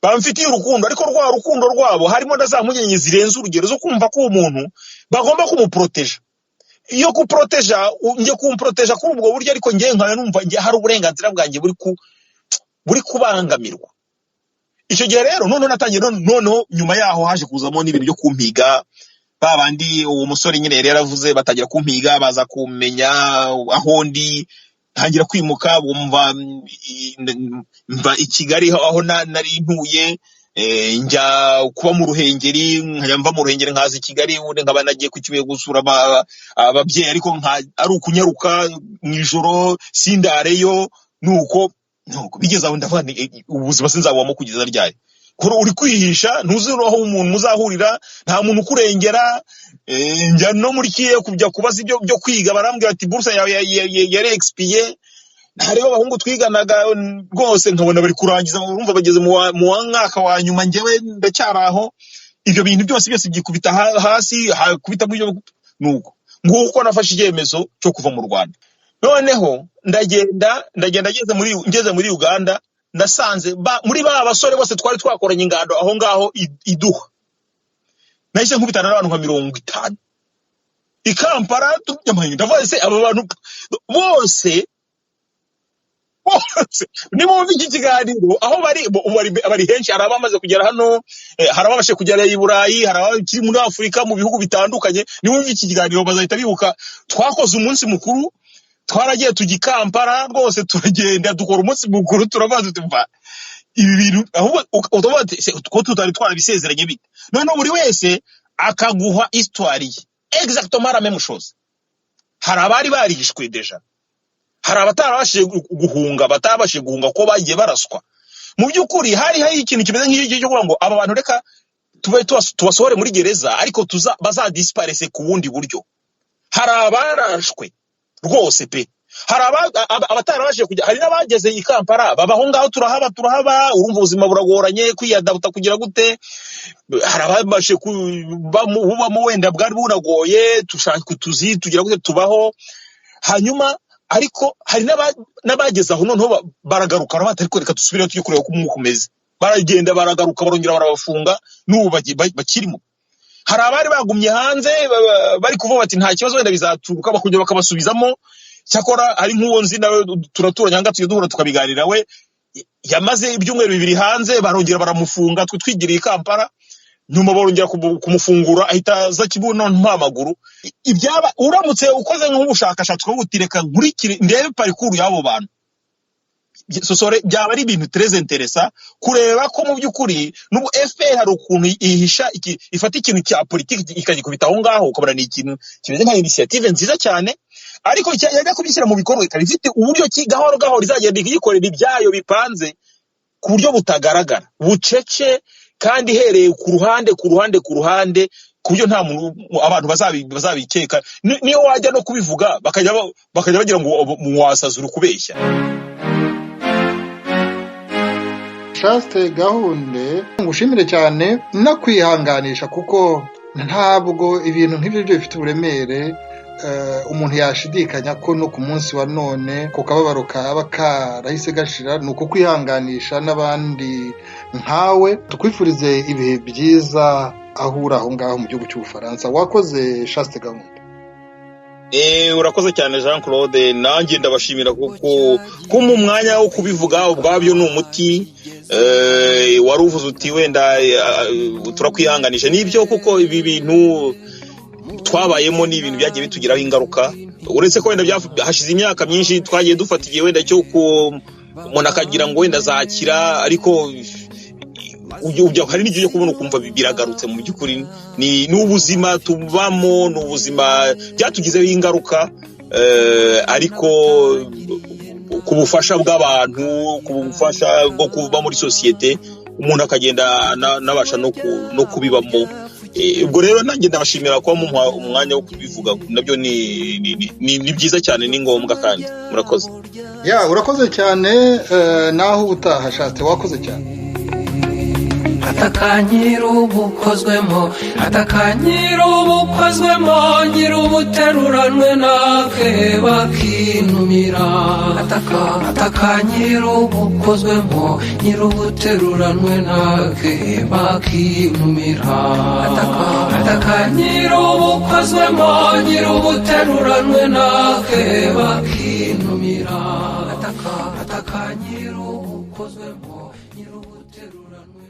bamfitiye urukundo, ariko rwa rukundo rwabo harimo na za mpungenge zirenze urugero zo kumva ko umuntu bagomba kumuproteja. Iyo kuproteja nge kumproteja kuri ubwo buryo, ariko nge nkaya numva nge hari uburenganzira bwanjye buri kubangamirwa. Icyo gihe rero none natangiye noneho nyuma yaho haje kuzamo n'ibintu byo kumpiga, babandi uwo musore nyine yari yaravuze batangira kumpiga, baza kumenya aho ndi, ntangira kwimuka, bumva mva i Kigali aho nari ntuye, njya kuba mu Ruhengeri, nkajya mva mu Ruhengeri nkaza i Kigali, ubundi nkaba nagiye ku Kibuye gusura ababyeyi, ariko ari ukunyaruka mu ijoro sindareyo. nuko bigeze aho ndavuga ubuzima sinzabamo kugeza ryari, kuri uri kwihisha ntuzi aho umuntu muzahurira, nta muntu ukurengera. Njya no muri kiye kujya kubaza ibyo byo kwiga, barambwira ati bursa yari expiye. Hariho abahungu twiganaga rwose nkabona bari kurangiza, urumva bageze mu mwaka wa nyuma, njyewe ndacyaraho. Ibyo bintu byose byikubita hasi, hakubita muri nuko nguko nafashe icyemezo cyo kuva mu Rwanda. Noneho ngeze muri Uganda, nasanze muri ba basore bose twari twakoranye ingando aho ngaho iduha, nahise nkubitana n'abantu nka 50 i Kampala. Ndavuga se aba bantu bose nimumva iki kiganiro aho bari henshi, hari abamaze kugera hano, hari ababashe kugera i Burayi, hari abakiri muri Afurika mu bihugu bitandukanye. Nimumva iki kiganiro bazahita bibuka twakoze umunsi mukuru, twaragiye tujya i Kampala rwose, turagenda dukora umunsi mukuru, turabaza tumva ibi bintu ahubwo utoba ko tutari twarabisezeranye bite. None buri wese akaguha histoire ye exactement la même chose. Hari abari barishwe deja, hari abatarabashije guhunga ko bagiye baraswa. Mu by'ukuri hari ikintu kimeze nk'iki cyo kuvuga ngo aba bantu reka tubasohore muri gereza, ariko bazadisparese ku bundi buryo. Hari abarashwe rwose pe, hari abatarabashije kujya, hari n'abageze i Kampala babaho ngaho, turahaba urumva ubuzima buragoranye kwiyadabuta kugira gute. Hari ababashe kubamo wenda bwari bunagoye, tushaka utuzi tugira gute tubaho. Hanyuma ariko hari n'abageze aho noneho baragaruka, ariko reka dusubire tujye kureba uko umwuka umeze. Baragenda baragaruka, barongera barabafunga, n'ubu bakirimo. Hari abari bagumye hanze bari kuvuga bati nta kibazo wenda bizaturuka, bakongera bakabasubizamo. Cyakora hari nk'uwo nzi nawe turaturanye hanga tujye duhura tukabiganira, we yamaze ibyumweru 2 hanze, barongera baramufunga, twigiriye i Kampala. Nyuma barongera kumufungura, ahita za kibuno mpamaguru. Ibyaba uramutse ukoze nk'ubushakashatsi ko gutireka nkurikire ndebe parcours y'abo bantu, sosore byaba ari ibintu très intéressant kureba ko mu by'ukuri n'ubu FPR hari ukuntu ihisha ifata ikintu cya politiki ikagikubita aho ngaho, ukabona ni ikintu kimeze nka initiative nziza cyane, ariko yajya kubishyira mu bikorwa ikaba ifite uburyo gahoro izagenda igikorera ibyayo bipanze ku buryo butagaragara, bucece, kandi hereye ku ruhande ku buryo nta muntu abantu bazabikeka. Niyo wajya no kubivuga bakajya bagira ngo muwasaza kubeshya. Shaste Gahunde, ngushimire cyane no kwihanganisha, kuko ntabwo ibintu nk'ibyo bifite uburemere umuntu yashidikanya ko no ku munsi wa none ku kababaro kaba karahise gashira. Ni uko kwihanganisha n'abandi nkawe, tukwifurize ibihe byiza aho uri aho ngaho mu gihugu cy'Ubufaransa. Wakoze Shaste Gahunde. Urakoze cyane Jean Claude, nanjye ndabashimira kuko mu mwanya wo kubivuga ubwabyo ni umuti. Wari uvuze uti wenda turakwihanganisha, nibyo kuko ibi bintu twabayemo ni ibintu byagiye bitugiraho ingaruka, uretse ko wenda hashize imyaka myinshi twagiye dufatiye wenda cyo umuntu akagira ngo wenda zakira, ariko hari n'igihe cyo kubona ukumva biragarutse. Mu by'ukuri ni ubuzima tubamo, ni ubuzima byatugizeho ingaruka, ariko ku bufasha bw'abantu, ku bufasha bwo kuba muri sosiyete, umuntu akagenda nabasha no kubibamo. Ubwo rero nanjye ndabashimira ko mu umwanya wo kubivuga, nabyo ni byiza cyane, ni ngombwa kandi murakoze. Urakoze cyane, naho ubutaha Shaste, wakoze cyane. atakanyira ubukozwemo atakanyira ubukozwemo nyira ubuteruranwe nake bakinumira atakanyira ubukozwemo nyira ubuteruranwe nake bakinumira atakanyira ubukozwemo nyira ubuteruranwe nake bakinumira atakanyira ubukozwemo nyira ubuteruranwe